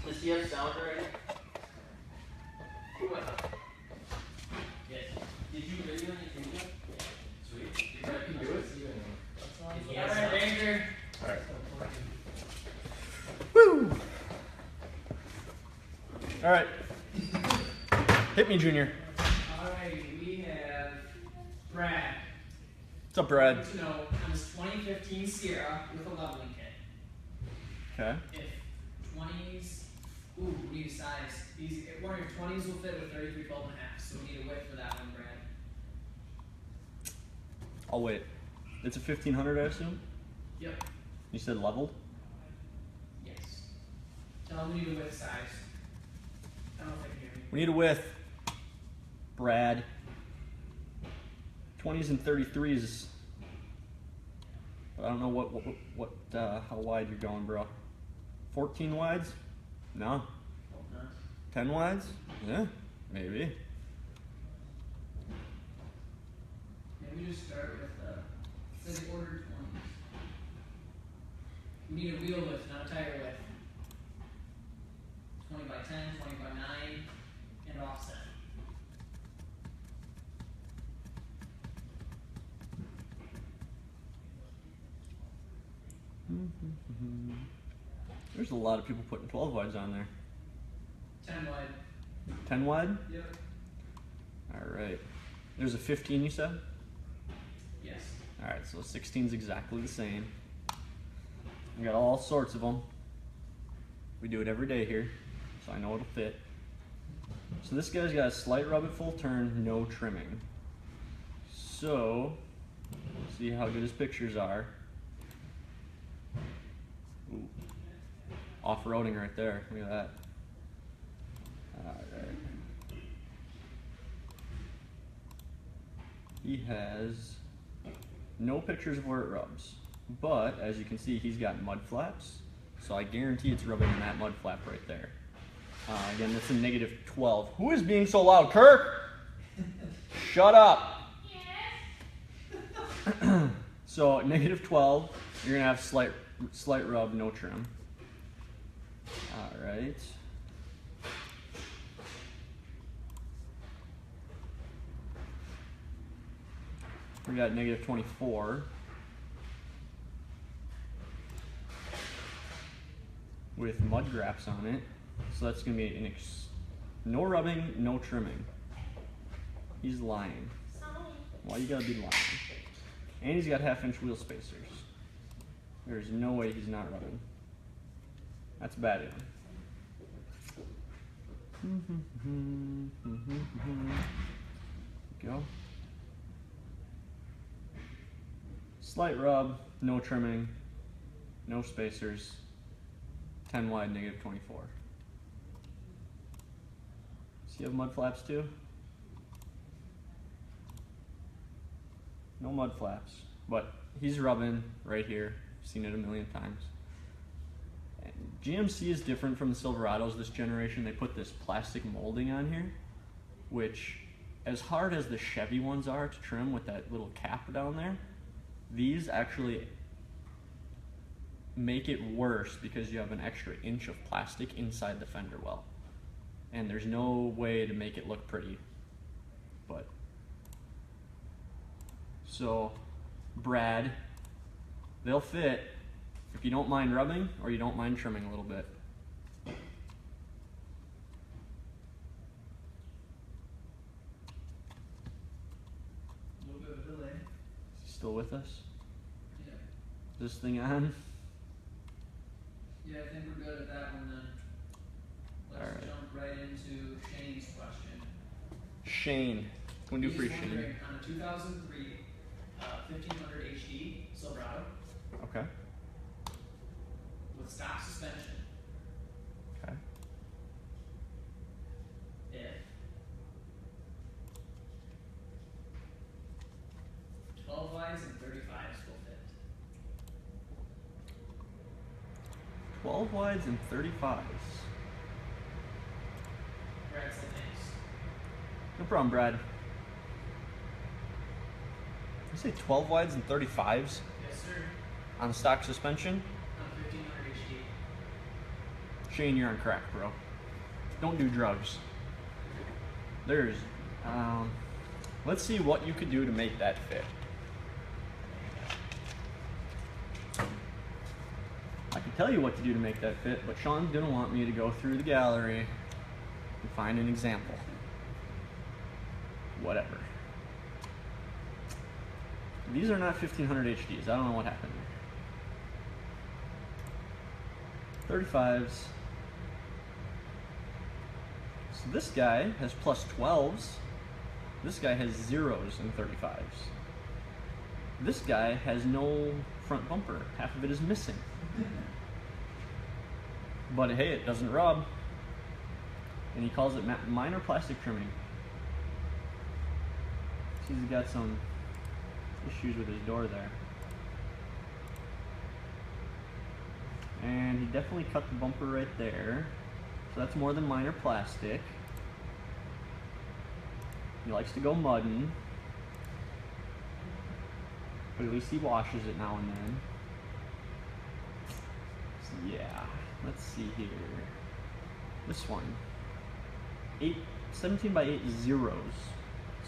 Does he have sound already? Yes. Did you video anything? Sweet. You can do it? All right, Danger. Alright. Woo! Alright. hit me, Junior. Alrighty, we have Brad. What's up, Brad? To know on this 2015 Sierra with a leveling kit. Okay. If 20s, ooh, we need a size. These, one of your 20s will fit with 33 12 and a half, so we need a width for that one, Brad. I'll wait. It's a 1500, I assume? Yep. You said leveled? Yes. Tell them we need a width size. I don't know if they can hear me. We need a width, Brad. 20s and 33s. But I don't know what how wide you're going, bro. 14 wides? No. Hope not. 10 wides? Yeah, maybe. Maybe just start with says they ordered 20s. We need a wheel width, not a tire width. 20 by 10, 20 by 9, and offset. There's a lot of people putting 12 wides on there. 10 wide. 10 wide? Yep. All right. There's a 15, you said? Yes. All right, so 16's exactly the same. We got all sorts of them. We do it every day here, so I know it'll fit. So this guy's got a slight rub at full turn, no trimming. So, see how good his pictures are. Ooh. Off-roading right there, look at that. Alright. He has no pictures of where it rubs, but as you can see, he's got mud flaps, so I guarantee it's rubbing in that mud flap right there. Again, that's a negative 12. Who is being so loud? Kirk! Shut up! Yes. So, negative 12, you're gonna have slight rub, no trim. Alright. We got negative 24. With mud graps on it. So that's going to be no rubbing, no trimming. He's lying. Why you got to be lying? And he's got half-inch wheel spacers. There's no way he's not rubbing. That's bad. Go. Slight rub, no trimming, no spacers, 10 wide, negative 24. So you have mud flaps too? No mud flaps, but he's rubbing right here. Seen it a million times. And GMC is different from the Silverados this generation. They put this plastic molding on here, which, as hard as the Chevy ones are to trim with that little cap down there, these actually make it worse because you have an extra inch of plastic inside the fender well. And there's no way to make it look pretty. But so, Brad, they'll fit if you don't mind rubbing or you don't mind trimming a little bit. A little bit of a delay. Still with us? Yeah. Is this thing on? Yeah, I think we're good at that one then. Let's All right. jump right into Shane's question. Shane. What can we do for you, He's Shane? wondering, on a 2003 1500 HD Silverado Okay. with stock suspension, Okay. if 12 wides and 35s will fit. 12 wides and 35s. Brad said thanks. No problem, Brad. You say 12 wides and 35s Yes, sir. on stock suspension? On 1500 HD. Shane, you're on crack, bro. Don't do drugs. There's, let's see what you could do to make that fit. I can tell you what to do to make that fit, but Sean's gonna want me to go through the gallery and find an example. whatever. These are not 1500 HDs. I don't know what happened there. 35s. So this guy has plus 12s. This guy has zeros and 35s. This guy has no front bumper. Half of it is missing. But hey, it doesn't rub. And he calls it minor plastic trimming. He's got some issues with his door there. And he definitely cut the bumper right there. So that's more than minor plastic. He likes to go mudding. But at least he washes it now and then. So yeah, let's see here. This one. 17 by 8 zeros.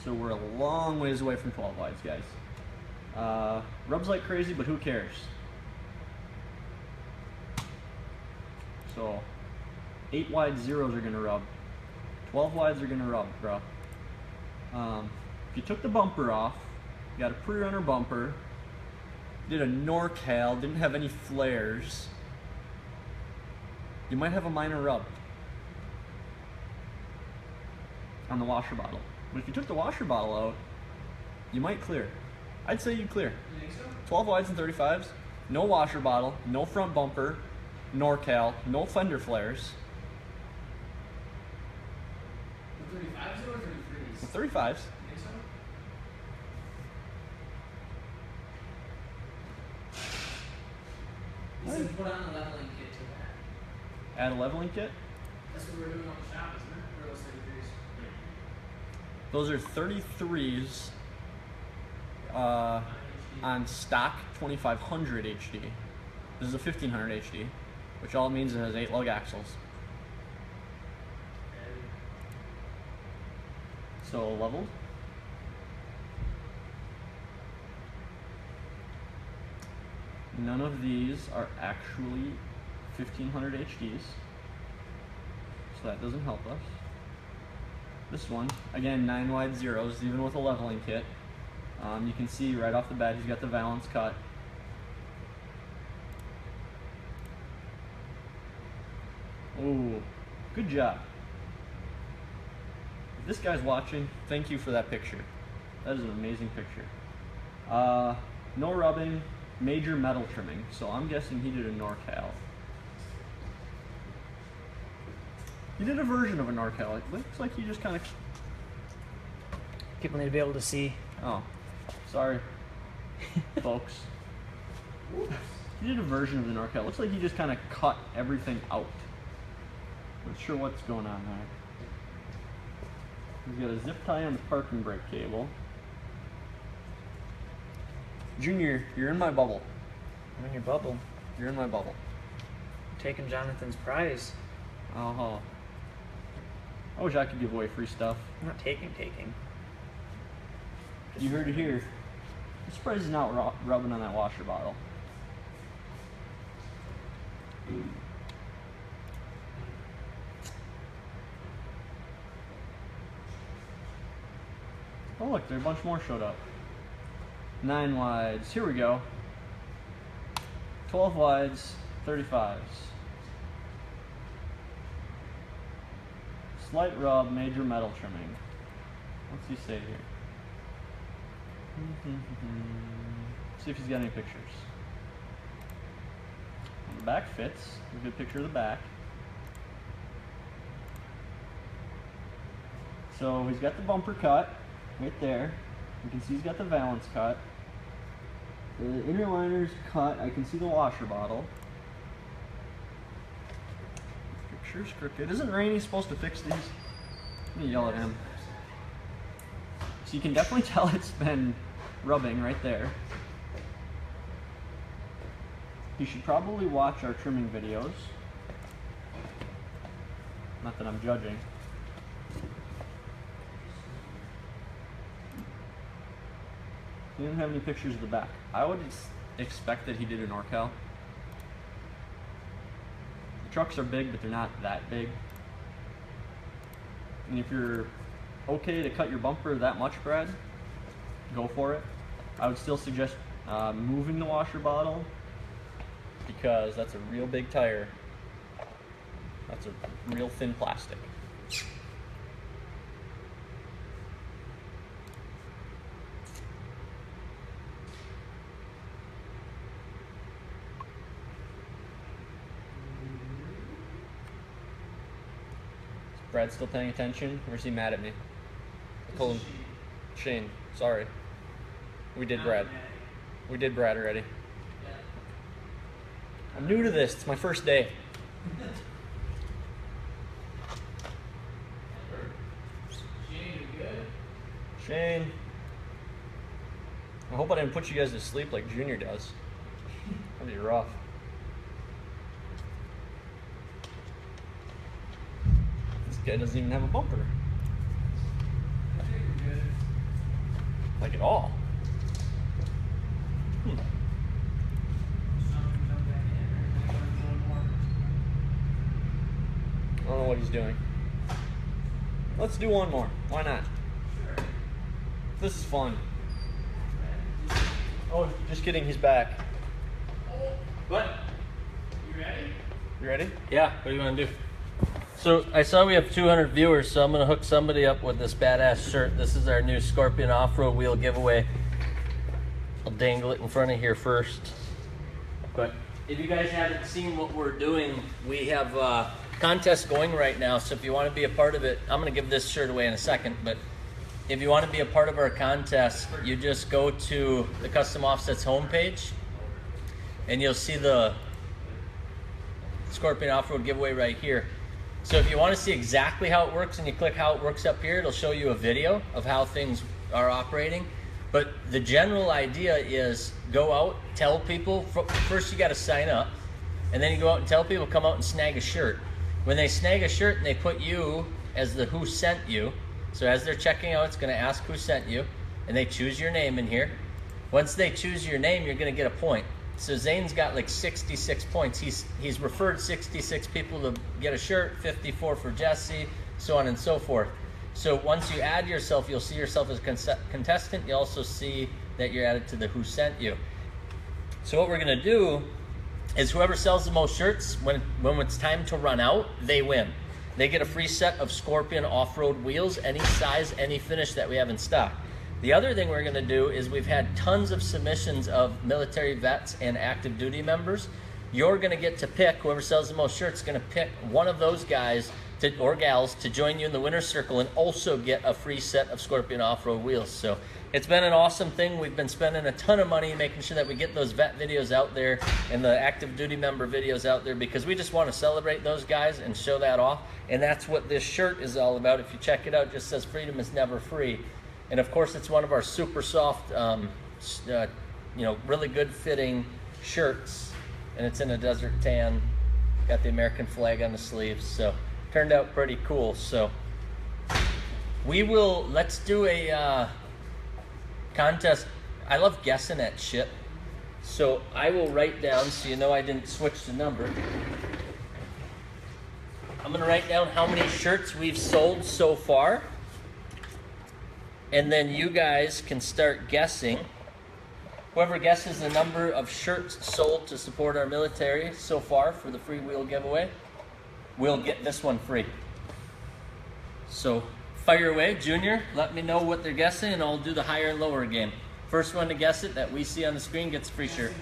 So we're a long ways away from 12 wides, guys. Rubs like crazy, but who cares? So 8 wide zeros are gonna rub. 12 wides are gonna rub, bro. If you took the bumper off, you got a pre-runner bumper, did a NorCal, didn't have any flares, you might have a minor rub on the washer bottle. But if you took the washer bottle out, you might clear. I'd say you'd clear. You think so? 12 wides and 35s, no washer bottle, no front bumper, NorCal, no fender flares. The 35s or 33s? The 35s. You think so? You said put on a leveling kit to that. Add a leveling kit. That's what we're doing on the shop, isn't it? Or those 33s? Those are 33s on stock 2500 HD. This is a 1500 HD, which all it means is it has 8 lug axles. So leveled. None of these are actually 1500 HDs, so that doesn't help us. This one, again, 9 wide zeros, even with a leveling kit. You can see right off the bat he's got the valance cut. Oh, good job. If this guy's watching, thank you for that picture. That is an amazing picture. No rubbing, major metal trimming. So I'm guessing he did a NorCal. He did a version of a NorCal. It looks like he just kind of... People need to be able to see. Oh, sorry, folks. He did a version of the NorCal. Looks like he just kind of cut everything out. Not sure what's going on there. He's got a zip tie on the parking brake cable. Junior, you're in my bubble. I'm in your bubble. You're in my bubble. Taking Jonathan's prize. Oh, I wish I could give away free stuff. I'm not taking. You heard it here. I'm surprised he's not rubbing on that washer bottle. Oh look, there a bunch more showed up. 9 wides, here we go. 12 wides, 35s. Slight rub, major metal trimming. What's he say here? See if he's got any pictures. The back fits. A good picture of the back. So he's got the bumper cut right there. You can see he's got the valance cut. The inner liner's cut. I can see the washer bottle. Picture's crooked. Isn't Rainey supposed to fix these? Let me yell at him. So you can definitely tell it's been rubbing right there. You should probably watch our trimming videos. Not that I'm judging. He didn't have any pictures of the back. I would expect that he did a NorCal. The trucks are big, but they're not that big. And if you're okay to cut your bumper that much, Brad, go for it. I would still suggest moving the washer bottle because that's a real big tire. That's a real thin plastic. Is Brad still paying attention, or is he mad at me? I told him, Shane, sorry. We did Brad. We did Brad already. I'm new to this. It's my first day. Shane. I hope I didn't put you guys to sleep like Junior does. That'd be rough. This guy doesn't even have a bumper. Like at all. I don't know what he's doing. Let's do one more. Why not? This is fun. Oh, just kidding. He's back. What? You ready? You ready? Yeah, what do you want to do? So I saw we have 200 viewers, so I'm going to hook somebody up with this badass shirt. This is our new Scorpion off-road wheel giveaway. I'll dangle it in front of here first. But if you guys haven't seen what we're doing, we have a contest going right now. So if you want to be a part of it, I'm going to give this shirt away in a second. But if you want to be a part of our contest, you just go to the Custom Offsets homepage, and you'll see the Scorpion off-road giveaway right here. So if you want to see exactly how it works and you click how it works up here, it'll show you a video of how things are operating. But the general idea is go out, tell people, first you got to sign up, and then you go out and tell people, come out and snag a shirt. When they snag a shirt and they put you as the who sent you, so as they're checking out, it's going to ask who sent you, and they choose your name in here. Once they choose your name, you're going to get a point. So Zane's got like 66 points. He's referred 66 people to get a shirt, 54 for Jesse, so on and so forth. So once you add yourself, you'll see yourself as a contestant. You also see that you're added to the who sent you. So what we're gonna do is whoever sells the most shirts, when it's time to run out, they win. They get a free set of Scorpion off-road wheels, any size, any finish that we have in stock. The other thing we're gonna do is we've had tons of submissions of military vets and active duty members. You're gonna get to pick, whoever sells the most shirts is gonna pick one of those guys or gals to join you in the winner's circle and also get a free set of Scorpion off-road wheels. So it's been an awesome thing. We've been spending a ton of money making sure that we get those vet videos out there and the active duty member videos out there, because we just want to celebrate those guys and show that off. And that's what this shirt is all about. If you check it out, it just says freedom is never free. And of course, it's one of our super soft, really good fitting shirts. And it's in a desert tan. Got the American flag on the sleeves. So turned out pretty cool. So let's do a contest. I love guessing at shit. So I will write down, so you know I didn't switch the number. I'm gonna write down how many shirts we've sold so far. And then you guys can start guessing. Whoever guesses the number of shirts sold to support our military so far for the free wheel giveaway will get this one free. So fire away, Junior. Let me know what they're guessing and I'll do the higher and lower game. First one to guess it that we see on the screen gets a free shirt.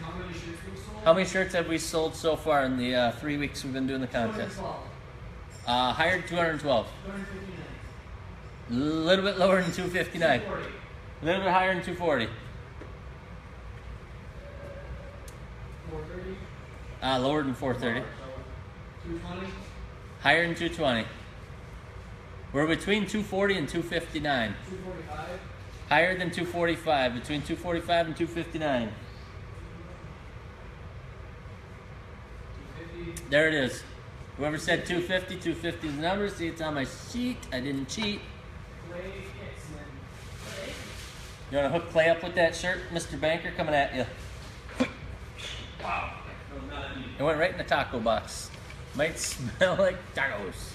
How many shirts have we sold so far in the 3 weeks we've been doing the contest? Hired 212. A little bit lower than 259. A little bit higher than 240. 430. Lower than 430. 220. Higher than 220. We're between 240 and 259. 245. Higher than 245. Between 245 and 259. 250. There it is. Whoever said 250, 250 is the number. See, it's on my sheet. I didn't cheat. Clay Hickson. You want to hook Clay up with that shirt, Mr. Banker? Coming at you. Wow. No, not me. It went right in the taco box. Might smell like tacos.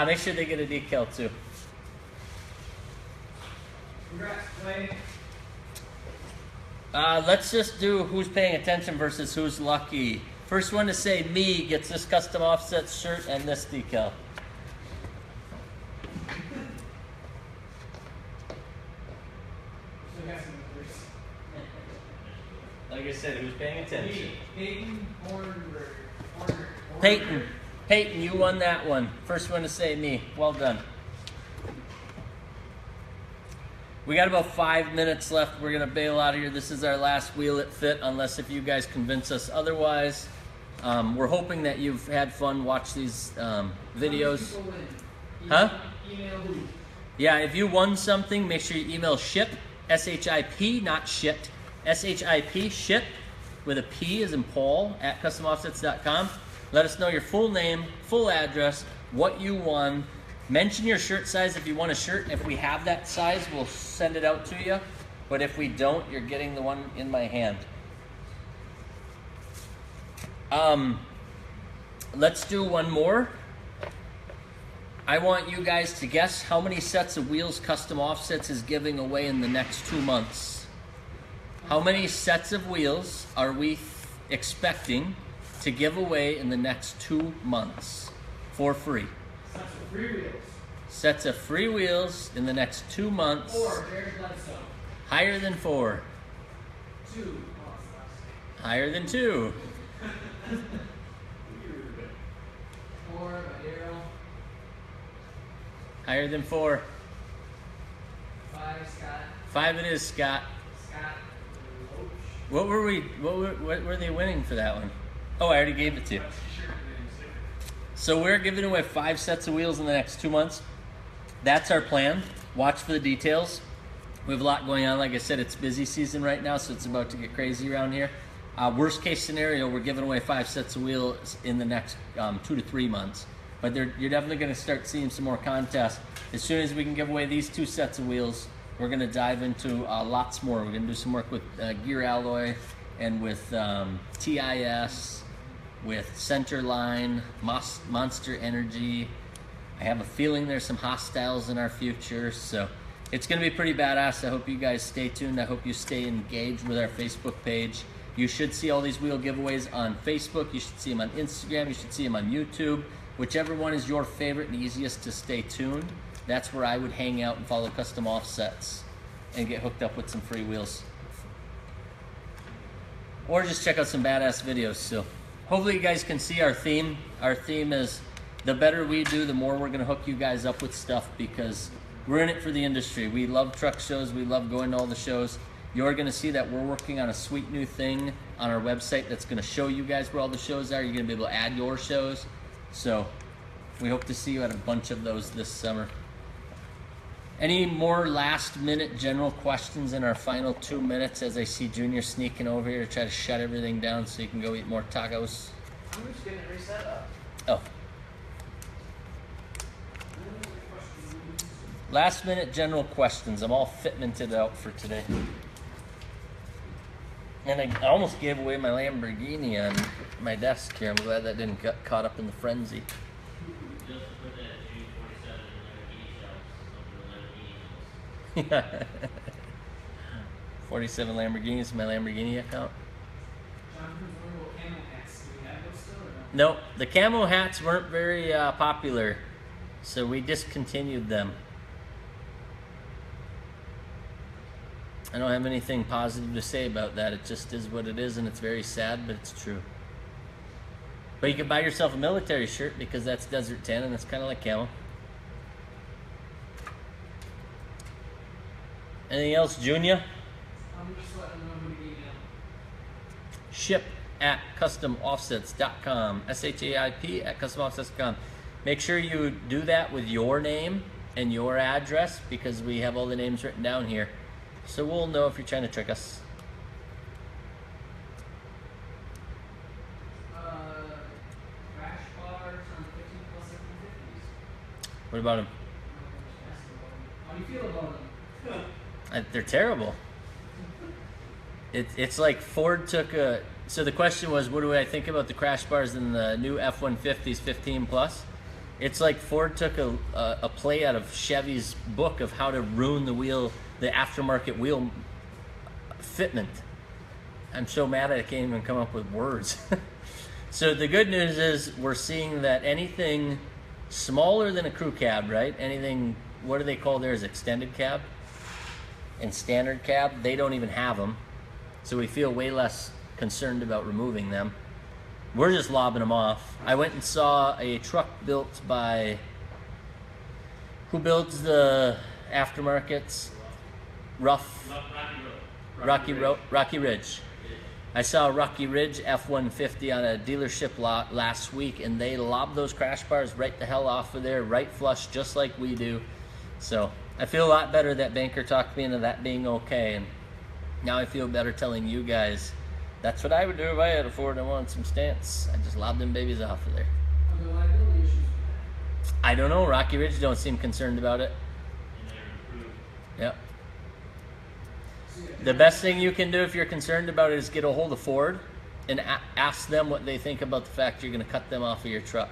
Make sure they get a decal too. Congrats, Clay. Let's just do who's paying attention versus who's lucky. First one to say me gets this custom offset shirt and this decal. Still got some others. Like I said, who's paying attention? Peyton Hornberg. Peyton, you won that one. First one to say me. Well done. We got about 5 minutes left. We're gonna bail out of here. This is our last Wheel It Fit, unless if you guys convince us otherwise. We're hoping that you've had fun, watch these videos. Huh? Email who? Yeah, if you won something, make sure you email ship, S-H-I-P, not shit, S-H-I-P, ship, with a P as in Paul, at customoffsets.com. Let us know your full name, full address, what you won. Mention your shirt size if you want a shirt. If we have that size, we'll send it out to you. But if we don't, you're getting the one in my hand. Let's do one more. I want you guys to guess how many sets of wheels Custom Offsets is giving away in the next 2 months. How many sets of wheels are we expecting to give away in the next 2 months for free? Sets of free wheels. Sets of free wheels in the next 2 months. 4, Jared Bledsoe. Higher than 4. 2, oh, Higher than 2. 4, Badero. Higher than 4. 5, Scott. 5 it is, Scott. Scott Loach. What were they winning for that one? Oh, I already gave it to you. So we're giving away 5 sets of wheels in the next 2 months. That's our plan. Watch for the details. We have a lot going on. Like I said, it's busy season right now, so it's about to get crazy around here. Worst case scenario, we're giving away 5 sets of wheels in the next 2 to 3 months. But you're definitely going to start seeing some more contests. As soon as we can give away these 2 sets of wheels, we're going to dive into lots more. We're going to do some work with Gear Alloy and with TIS, with Centerline, Monster Energy. I have a feeling there's some hostiles in our future, so it's going to be pretty badass. I hope you guys stay tuned. I hope you stay engaged with our Facebook page. You should see all these wheel giveaways on Facebook. You should see them on Instagram. You should see them on YouTube. Whichever one is your favorite and easiest to stay tuned, that's where I would hang out and follow Custom Offsets and get hooked up with some free wheels. Or just check out some badass videos. So hopefully you guys can see our theme. Our theme is the better we do, the more we're going to hook you guys up with stuff, because we're in it for the industry. We love truck shows. We love going to all the shows. You're going to see that we're working on a sweet new thing on our website that's going to show you guys where all the shows are. You're going to be able to add your shows. So we hope to see you at a bunch of those this summer. Any more last minute general questions in our final 2 minutes as I see Junior sneaking over here to try to shut everything down so you can go eat more tacos? I'm just getting it reset up. Oh. Last minute general questions. I'm all fitmented out for today. And I almost gave away my Lamborghini on my desk here. I'm glad that didn't get caught up in the frenzy. Just put that June 47 Lamborghini shelves, something Lamborghini house. 47 Lamborghinis in my Lamborghini account. Jonathan's wearing little camel hats. Do we have those still or no? No, the camo hats weren't very popular, so we discontinued them. I don't have anything positive to say about that. It just is what it is, and it's very sad, but it's true. But you can buy yourself a military shirt because that's Desert Tan, and it's kind of like camo. Anything else, Junior? I'm just letting them know who to email. Ship at customoffsets.com. SHAIP at customoffsets.com. Make sure you do that with your name and your address, because we have all the names written down here. So we'll know if you're trying to trick us. Crash bars on 15 plus 750s. What about them? How do you feel about them? They're terrible. It's like Ford took a... So the question was, what do I think about the crash bars in the new F-150s 15 plus? It's like Ford took a play out of Chevy's book of how to ruin the wheel the aftermarket wheel fitment. I'm so mad I can't even come up with words. So the good news is we're seeing that anything smaller than a crew cab, right? Anything, what do they call theirs? Extended cab and standard cab. They don't even have them. So we feel way less concerned about removing them. We're just lobbing them off. I went and saw a truck built by, who builds the aftermarkets? Rocky Ridge. I saw a Rocky Ridge F-150 on a dealership lot last week, and they lobbed those crash bars right the hell off of there, right flush, just like we do. So I feel a lot better that Banker talked me into that being okay, and now I feel better telling you guys that's what I would do if I had a Ford and wanted some stance. I just lobbed them babies off of there. Are there liability issues with I don't know. Rocky Ridge don't seem concerned about it. And they're improved. Yep. that? So, yeah, The best thing you can do if you're concerned about it is get a hold of Ford and ask them what they think about the fact you're going to cut them off of your truck.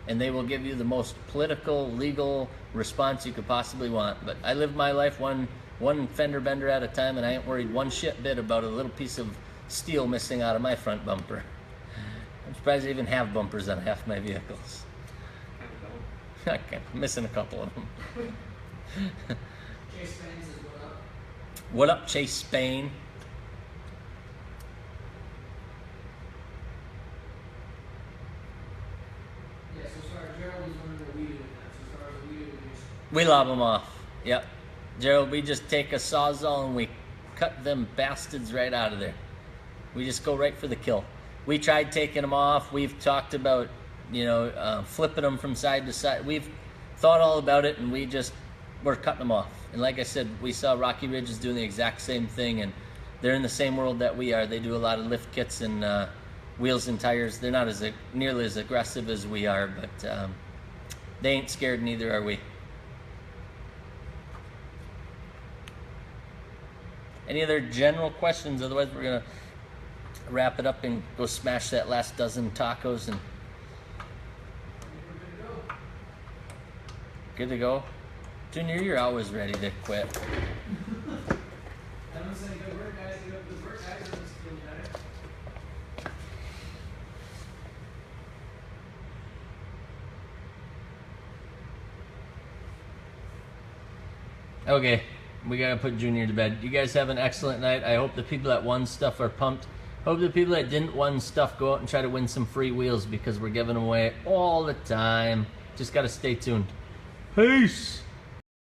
And they will give you the most political, legal response you could possibly want. But I live my life one fender bender at a time, and I ain't worried one shit bit about a little piece of steel missing out of my front bumper. I'm surprised I even have bumpers on half my vehicles. Okay, I'm missing a couple of them. Chase Spain says what up? What up, Chase Spain? Yeah, so as far as Gerald was wondering what we do with that. So as far as we do, we just We lob them off. Yep. Gerald, we just take a Sawzall and we cut them bastards right out of there. We just go right for the kill. We tried taking them off. We've talked about, flipping them from side to side. We've thought all about it, and we're cutting them off. And like I said, we saw Rocky Ridge is doing the exact same thing, and they're in the same world that we are. They do a lot of lift kits and wheels and tires. They're not nearly as aggressive as we are, but they ain't scared, neither are we. Any other general questions? Otherwise, we're going to wrap it up and go smash that last dozen tacos and good to go. Junior, you're always ready to quit. I'm saying good work, guys. Keep up good work, guys. It's feeling better. Okay, we gotta put Junior to bed. You guys have an excellent night. I hope the people that won stuff are pumped. Hope the people that didn't win stuff go out and try to win some free wheels because we're giving them away all the time. Just gotta stay tuned. Peace!